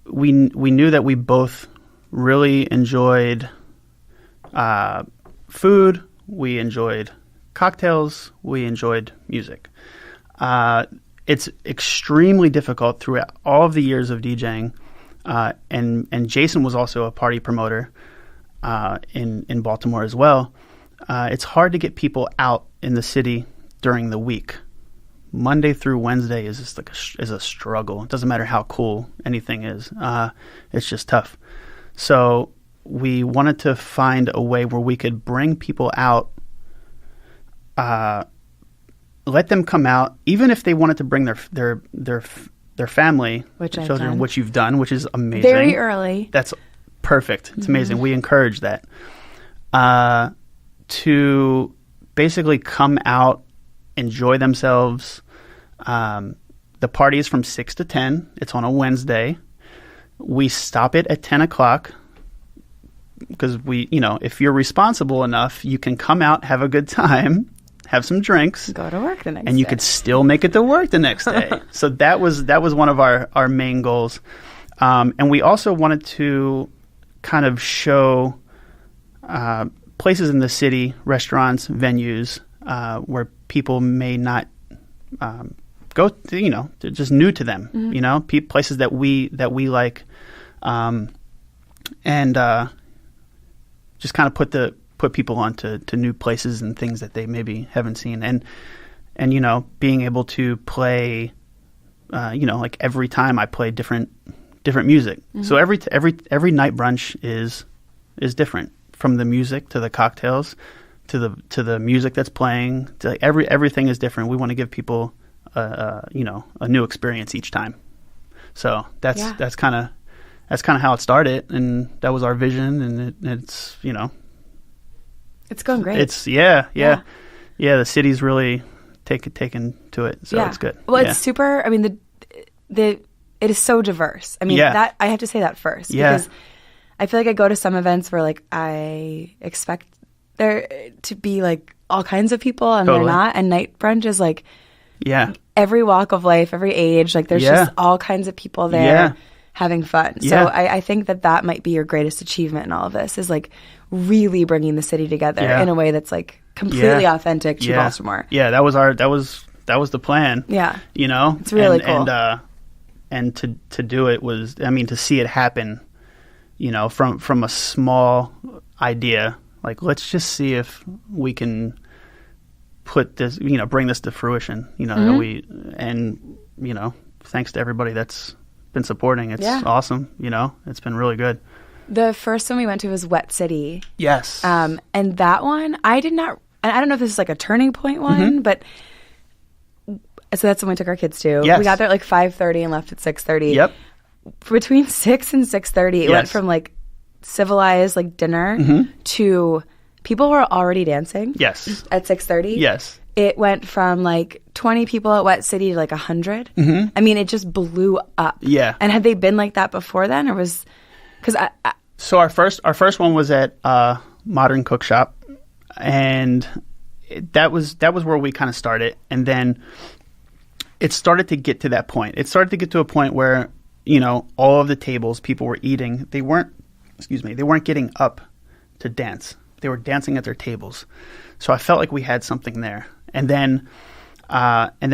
we knew that we both really enjoyed food. We enjoyed cocktails. We enjoyed music. It's extremely difficult throughout all of the years of DJing, and Jason was also a party promoter in Baltimore as well. It's hard to get people out in the city during the week. Monday through Wednesday is just like is a struggle. It doesn't matter how cool anything is. It's just tough. So we wanted to find a way where we could bring people out, let them come out, even if they wanted to bring their family, Which I've children, done. which you've done, which is amazing. Very early. That's perfect. It's amazing. We encourage that. To basically come out, enjoy themselves. The party is from 6 to 10. It's on a Wednesday. We stop it at 10 o'clock because if you're responsible enough, you can come out, have a good time, have some drinks, Go to work the next day. and you could still make it to work the next day. So that was one of our main goals. And we also wanted to kind of show places in the city, restaurants, venues, where people may not go to, they're just new to them, places that we like, and just kind of put people onto new places and things that they maybe haven't seen, and being able to play, like every time I play different music. So every night brunch is different, from the music to the cocktails to the music that's playing. To like everything is different. We want to give people a new experience each time. So that's kind of how it started, and that was our vision, and it's It's going great. it's the city's really taken to it, so it's good. Well, it's super. I mean, it is so diverse. I mean, that I have to say that first, because I feel like I go to some events where like I expect there to be like all kinds of people, and Totally. they're not. And night brunch is like Yeah. every walk of life, every age. Like there's just all kinds of people there having fun. So I think that might be your greatest achievement in all of this, is like really bringing the city together in a way that's like completely authentic to Baltimore. Yeah, that was the plan. Yeah. It's really cool. And to do it was, I mean, to see it happen, from a small idea, Like, let's just see if we can put this, bring this to fruition, that thanks to everybody that's been supporting. It's awesome. It's been really good. The first one we went to was Wet City. Yes. And that one, I don't know if this is like a turning point one, but so that's when we took our kids to. Yes. We got there at like 5:30 and left at 6:30. Yep. Between 6 and 6:30, it went from like civilized like dinner to people were already dancing. Yes. At 6:30. Yes. It went from like 20 people at Wet City to like 100. I mean, it just blew up. Yeah. And had they been like that before then, or was because So our first one was at Modern Cook Shop, and that was where we kind of started, and then it started to get to that point. It started to get to a point where all of the tables people were eating, they weren't getting up to dance. They were dancing at their tables. So I felt like we had something there, and then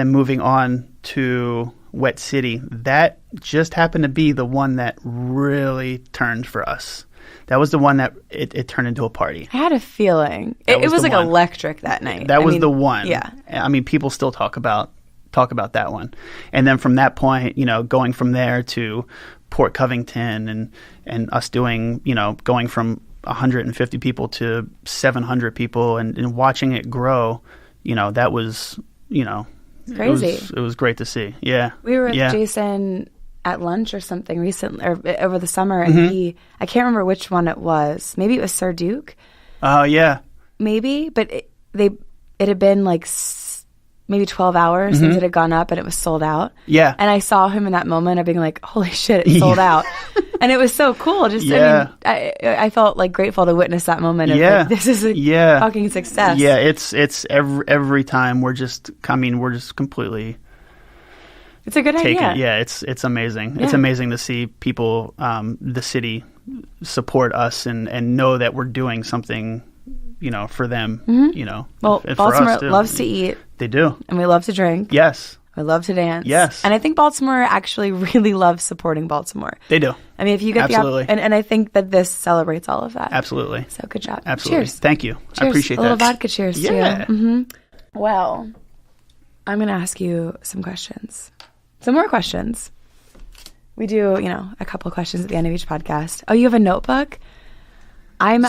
moving on to Wet City, that just happened to be the one that really turned for us. That was the one that it turned into a party. I had a feeling it was like one. Electric that night. That was the one. Yeah. I mean, people still talk about that one. And then from that point, going from there to Port Covington and us doing, going from 150 people to 700 people and watching it grow, that was, crazy. It was great to see. Yeah. We were with Jason at lunch or something recently, or over the summer, and I can't remember which one it was. Maybe it was Sir Duke. Oh, yeah. Maybe, but it had been like maybe 12 hours since it had gone up and it was sold out. Yeah. And I saw him in that moment of being like, holy shit, it's sold out. And it was so cool. Just, I felt like grateful to witness that moment of like, this is a fucking success. Yeah, it's every time we're just completely... It's a good idea. Yeah, it's amazing. Yeah. It's amazing to see people, the city, support us and know that we're doing something, for them. Well, and Baltimore for us too. loves to eat. They do, and we love to drink. Yes, we love to dance. Yes, and I think Baltimore actually really loves supporting Baltimore. They do. I mean, if you get Absolutely. and I think that this celebrates all of that. Absolutely. So good job. Absolutely. Cheers. Thank you. Cheers. I appreciate a little that. vodka cheers Yeah. to you. Well, I'm going to ask you some questions. Some more questions. We do, a couple of questions at the end of each podcast. Oh, you have a notebook?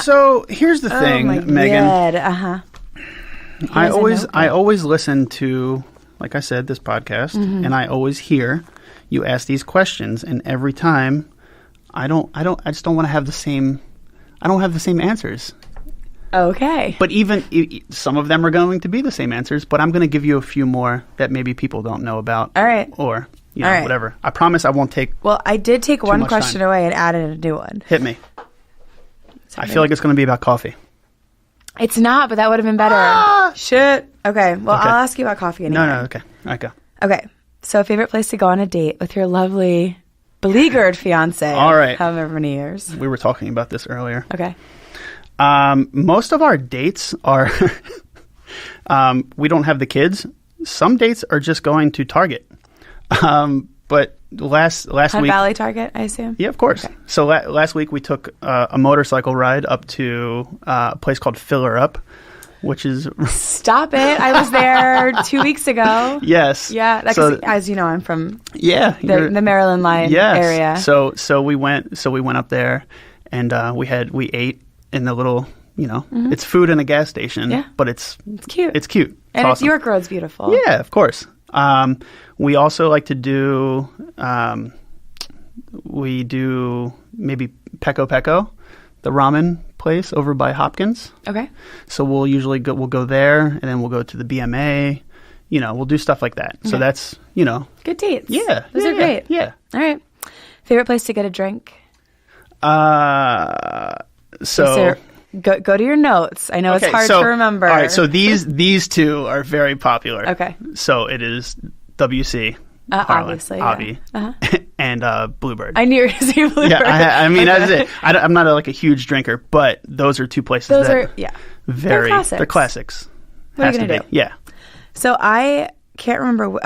So here's the thing, Megan. I always listen to, like I said, this podcast, and I always hear you ask these questions, and every time, I just don't want to have the same. I don't have the same answers. Okay. But even some of them are going to be the same answers, but I'm going to give you a few more that maybe people don't know about. All right. Or whatever. I promise I won't take. Well, I did take one question time. away and added a new one. Hit me. I feel like it's going to be about coffee. It's not, but that would have been better. Shit. Okay. Well, Okay. I'll ask you about coffee anyway. No. Okay. All right, go. Okay. So, favorite place to go on a date with your lovely, beleaguered fiance. All right. However many years. We were talking about this earlier. Okay. Most of our dates are. We don't have the kids. Some dates are just going to Target. But last Hunt week, Valley Target, I assume. yeah, of course. Okay. So last week we took a motorcycle ride up to a place called Filler Up, which is Stop it! I was there 2 weeks ago. yes, Yeah, as you know, I'm from the Maryland line area. So we went up there, and we ate in the little it's food in a gas station, but it's cute. It's cute. And awesome. York Road's beautiful. Yeah, of course. We also like to do maybe Peko Peko, the ramen place over by Hopkins. Okay. So we'll go there, and then we'll go to the BMA. We'll do stuff like that. Okay. So that's good dates. Yeah, those are great. Yeah. All right. Favorite place to get a drink? So go to your notes. I know it's hard to remember. All right, so these two are very popular. Okay. So it is WC, Harlan, obviously, Avi, and Bluebird. I knew you were going to say Bluebird. Yeah, I mean that's it. I'm not a huge drinker, but those are two places they're they're classics. What are you going to do? Yeah. So I can't remember.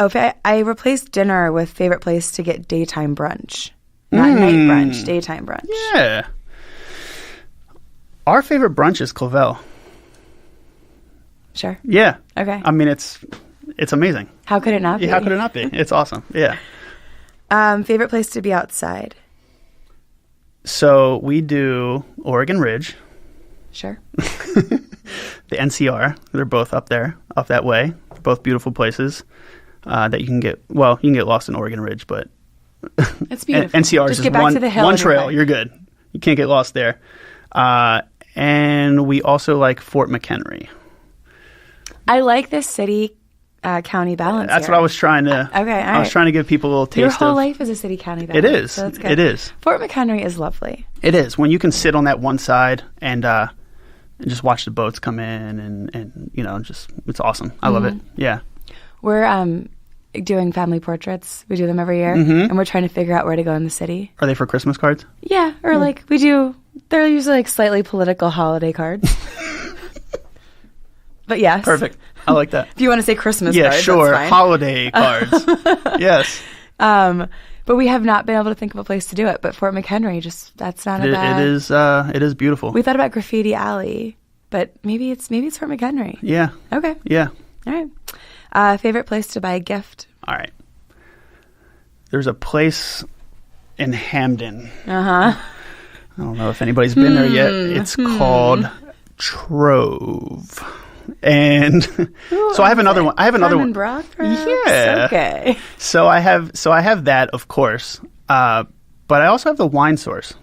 I replaced dinner with favorite place to get daytime brunch. Not night brunch, daytime brunch. Yeah. Our favorite brunch is Scoville. Sure. Yeah. Okay. I mean, it's amazing. How could it not be? Yeah, how could it not be? It's awesome. Yeah. Favorite place to be outside? So we do Oregon Ridge. Sure. The NCR. They're both up there, up that way. Both beautiful places that you can get. Well, you can get lost in Oregon Ridge, but It's beautiful. NCR is Just just get back to the hill one and you're trail. fine. You're good. You can't get lost there. And we also like Fort McHenry. I like this city county balance. That's here. what I was trying to. Okay, all I was right. trying to give people a little taste Your whole of. life is a city county balance. It is. So that's good. It is. Fort McHenry is lovely. It is. When you can sit on that one side and just watch the boats come in and just it's awesome. I love it. Yeah. We're doing family portraits. We do them every year, Mm-hmm. and we're trying to figure out where to go in the city. Are they for Christmas cards? Yeah, or like we do. They're usually like slightly political holiday cards. But yes, Perfect. I like that. If you want to say Christmas Yeah, cards, sure. that's fine. Holiday cards. Yes. But we have not been able to think of a place to do it. But Fort McHenry, that's not a bad. It is beautiful. We thought about Graffiti Alley, but maybe it's Fort McHenry. Yeah. Okay. Yeah. All right. Favorite place to buy a gift? All right. There's a place in Hamden. Uh-huh. I don't know if anybody's been there yet. It's called Trove. And so I have another one. I have another Carmen one. Brock, perhaps? Yeah. Okay. So I have that, of course. But I also have the wine source.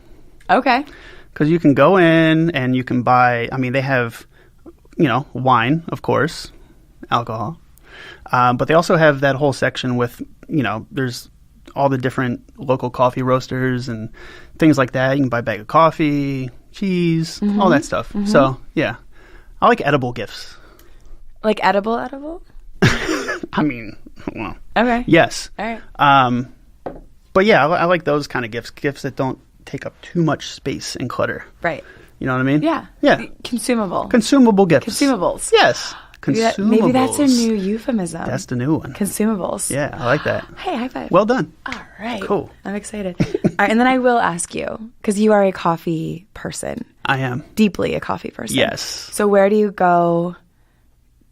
Okay. Because you can go in and you can buy, I mean, they have, wine, of course, alcohol. But they also have that whole section with, there's all the different local coffee roasters and things like that. You can buy a bag of coffee, cheese, all that stuff. So, yeah. I like edible gifts. Like edible? I mean, well, Okay. yes. All right. But yeah, I like those kind of gifts that don't take up too much space and clutter. Right. You know what I mean? Yeah. Yeah. Consumable. Consumable gifts. Consumables. Yes. Maybe that's a new euphemism. That's the new one. Consumables. Yeah, I like that. Hey, high five. Well done. All right. Cool. I'm excited. All right, and then I will ask you, because you are a coffee person, I am. deeply a coffee person. Yes. So where do you go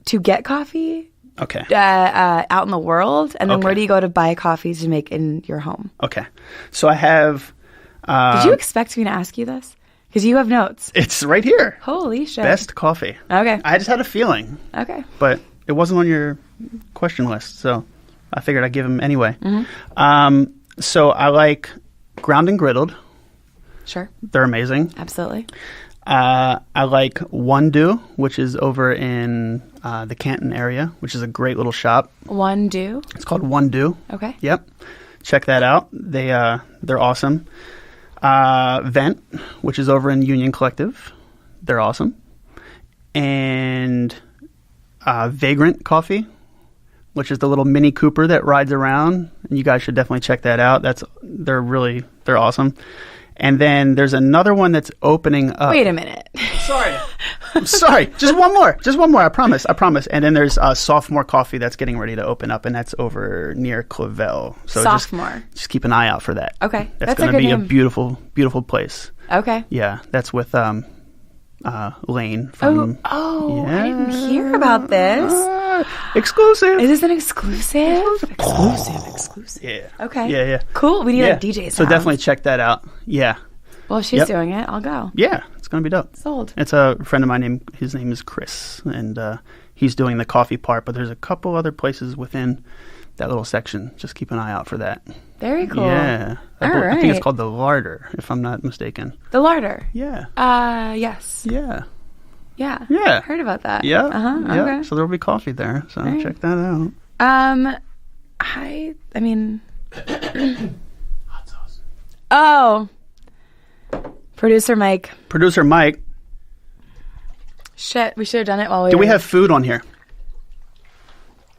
to get coffee Okay. out in the world? And then Okay. where do you go to buy coffee to make in your home? Okay. So I have. Did you expect me to ask you this? Because you have notes. It's right here. Holy shit. Best coffee. Okay. I just had a feeling, Okay. but it wasn't on your question list, so I figured I'd give them anyway. So I like Ground and Griddled. Sure. They're amazing. Absolutely. I like One Do, which is over in the Canton area, which is a great little shop. One do. It's called One Do. Okay. Yep. Check that out. They're awesome. Vent, which is over in Union Collective. They're awesome. And Vagrant Coffee, which is the little Mini Cooper that rides around. And you guys should definitely check that out. They're awesome. And then there's another one that's opening up. Wait a minute. Sorry. Just one more. I promise. And then there's Sophomore Coffee that's getting ready to open up, and that's over near Clavel. So Sophomore. Just keep an eye out for that. Okay. That's That's a going to good be name. a beautiful, beautiful place. Okay. Yeah, that's with Lane from. I didn't hear about this. Exclusive. Is this an exclusive? Exclusive. Yeah. Okay. Yeah. Cool. We need Yeah. a DJ sound. So definitely check that out. Yeah. Well, if she's Yep. doing it, I'll go. Yeah, it's going to be dope. Sold. It's a friend of mine his name is Chris, and he's doing the coffee part, but there's a couple other places within that little section. Just keep an eye out for that. Very cool. Yeah. I All think it's right. called the Larder, if I'm not mistaken. The Larder. Yeah. Yes. Yeah. Yeah. Yeah. Heard about that. Yeah. Uh-huh. Yeah. Okay. So there will be coffee there. So right. check that out. I mean. Hot sauce. Oh. Producer Mike. Producer Mike, Shit, we should have done it while we do were. we have food on here?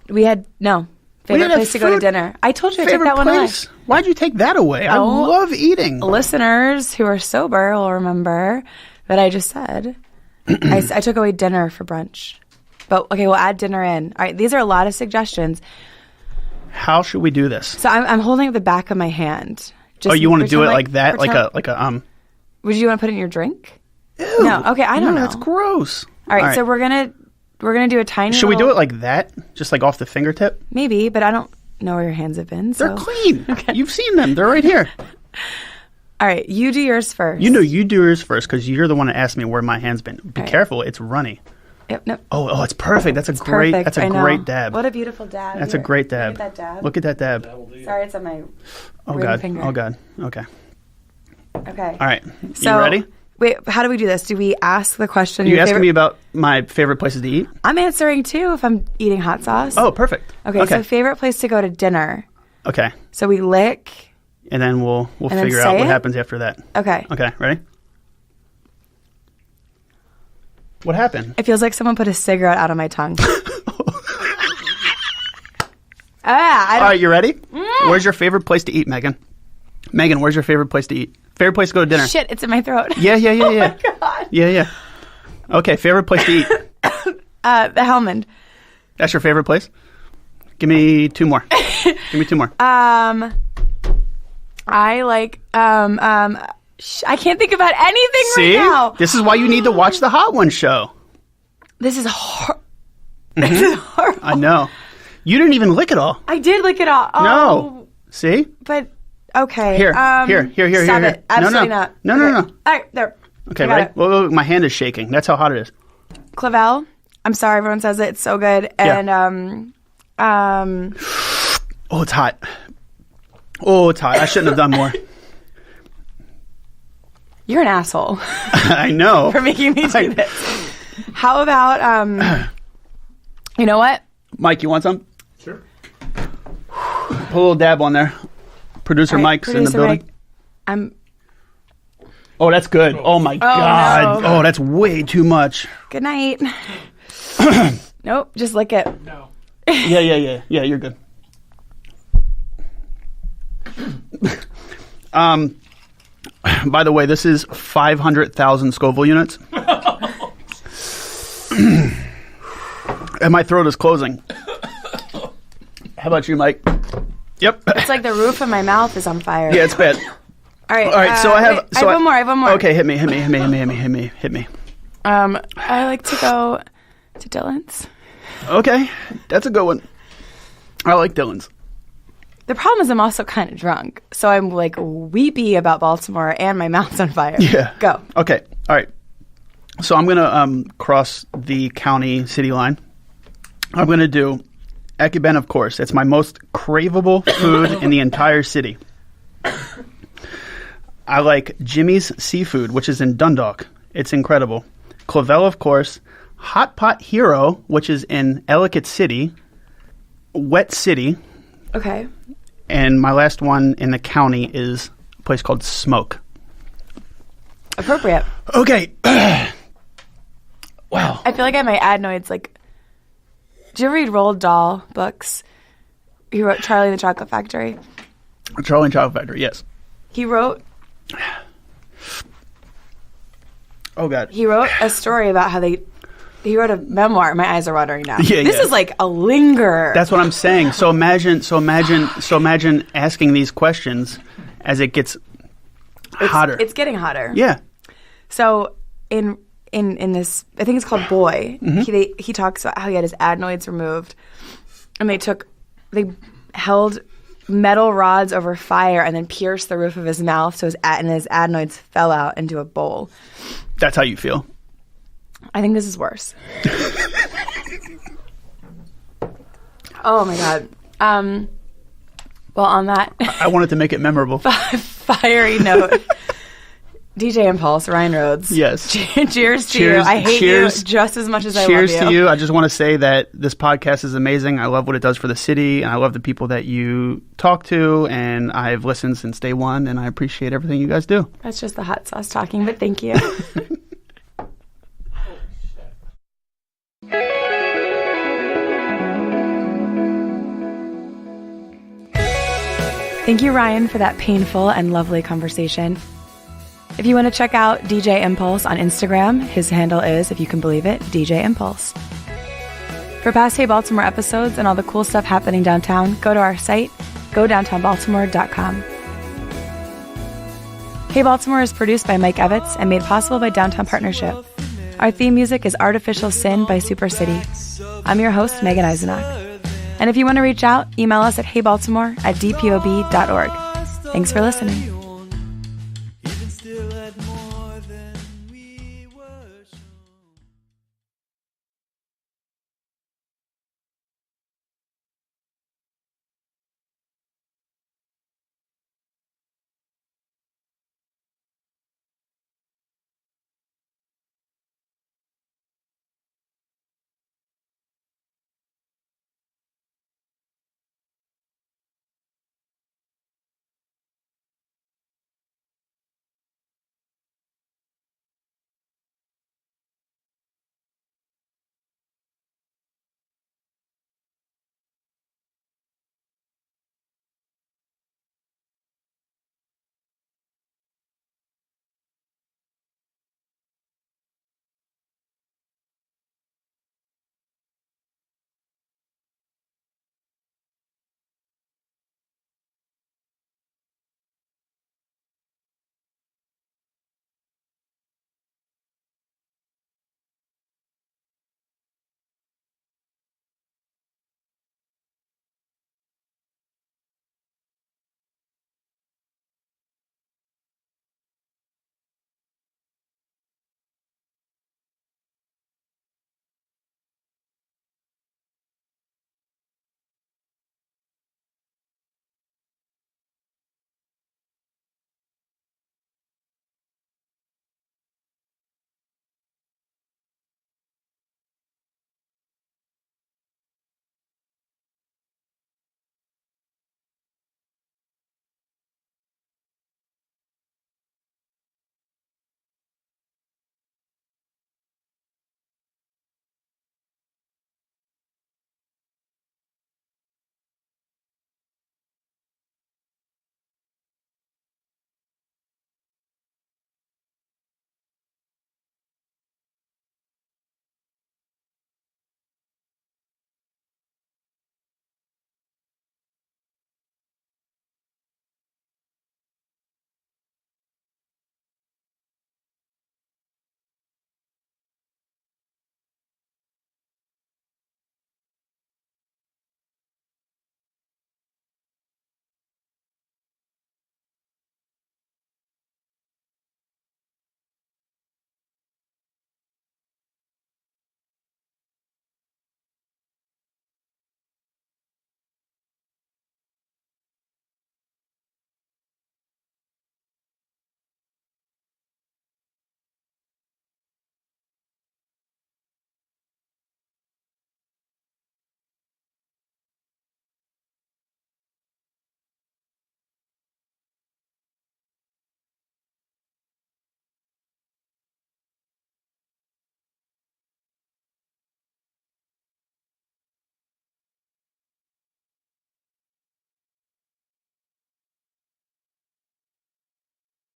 We had no favorite didn't have place to go to food? dinner. I told you I took Favorite that one place? away. Why'd you take that away? I Oh. love eating. Listeners who are sober will remember that I just said I took away dinner for brunch. But okay, we'll add dinner in. All right, these are a lot of suggestions. How should we do this? So I'm holding up the back of my hand. Just You want to do it pretend like that, pretend- like a Would you want to put it in your drink? Ew. No, okay, I don't know. That's gross. All right, so we're gonna do a tiny. Should we do it like that? Just like off the fingertip? Maybe, but I don't know where your hands have been. So. They're clean. Okay. You've seen them. They're right here. All right, you do yours first. You do yours first because you're the one that asked me where my hand's been. Be careful, it's runny. Yep. Nope. Oh, it's perfect. That's a great dab. What a beautiful dab. That's a great dab. Look at that dab. Sorry, it's on my finger. Oh God. Okay. Okay. All right. So, you ready? Wait, how do we do this? Do we ask the question? You asking me about my favorite places to eat? I'm answering too if I'm eating hot sauce. Oh, perfect. Okay. So favorite place to go to dinner. Okay. So we lick. And then we'll figure out what happens after that. Okay. Okay. Ready? What happened? It feels like someone put a cigarette out of my tongue. All right, you ready? Where's your favorite place to eat, Megan? Megan, where's your favorite place to eat? Favorite place to go to dinner? Shit, it's in my throat. Yeah. Oh my God. Yeah. Okay, favorite place to eat? The Hellman. That's your favorite place? Give me two more. I like I can't think about anything See? right now. This is why you need to watch the Hot Ones show. This is This is horrible. I know. You didn't even lick it all. I did lick it all. Oh, No. See? But okay. Here. Stop it. Absolutely not. No. All right, there. Okay, I got ready? it. Well, my hand is shaking. That's how hot it is. Clavel. I'm sorry, everyone says it. It's so good. And Oh, it's hot. I shouldn't have done more. You're an asshole I know. for making me do this. How about you know what? Mike, you want some? Sure. Put a little dab on there. Producer All right, Mike's in the building. Mike, Oh, that's good. Oh my God. no. Oh, that's way too much. good night. Nope, just lick it. No. Yeah, you're good. By the way, this is 500,000 Scoville units. And my throat is closing. How about you, Mike? Yep. It's like the roof of my mouth is on fire. Yeah, it's bad. All right. All right, so I have... wait, I have one more. Okay, hit me. I like to go to Dylan's. Okay, that's a good one. I like Dylan's. The problem is I'm also kind of drunk, so I'm like weepy about Baltimore and my mouth's on fire. Yeah. Go. Okay, all right. So I'm going to cross the county city line. I'm going to do Ekuben, of course. It's my most craveable food in the entire city. I like Jimmy's Seafood, which is in Dundalk. It's incredible. Clavel, of course. Hot Pot Hero, which is in Ellicott City. Wet City. Okay. And my last one in the county is a place called Smoke. Appropriate. Okay. Wow. I feel like I have my adenoids like... Did you ever read Roald Dahl books? He wrote Charlie and the Chocolate Factory. Charlie and Chocolate Factory, yes. He wrote Oh, God. a story about how he wrote a memoir. My eyes are watering now. Yeah, this is like a linger. That's what I'm saying. So imagine asking these questions as it gets hotter. It's getting hotter. Yeah. So in this, I think it's called Boy. Mm-hmm. He talks about how he had his adenoids removed, and they held metal rods over fire and then pierced the roof of his mouth, so his adenoids fell out into a bowl. That's how you feel. I think this is worse. Oh my God. Well, on that I wanted to make it memorable. fiery note, DJ Impulse, Ryan Rhodes. Yes. Cheers to you. I hate you just as much as I love you. Cheers to you. I just want to say that this podcast is amazing. I love what it does for the city, and I love the people that you talk to, and I've listened since day one, and I appreciate everything you guys do. That's just the hot sauce talking, but thank you. Thank you, Ryan, for that painful and lovely conversation. If you want to check out DJ Impulse on Instagram, his handle is, if you can believe it, DJ Impulse. For past Hey Baltimore episodes and all the cool stuff happening downtown, go to our site, godowntownbaltimore.com. Hey Baltimore is produced by Mike Evitz and made possible by Downtown Partnership. Our theme music is Artificial Sin by Super City. I'm your host, Megan Eisenach. And if you want to reach out, email us at heybaltimore@dpob.org. Thanks for listening.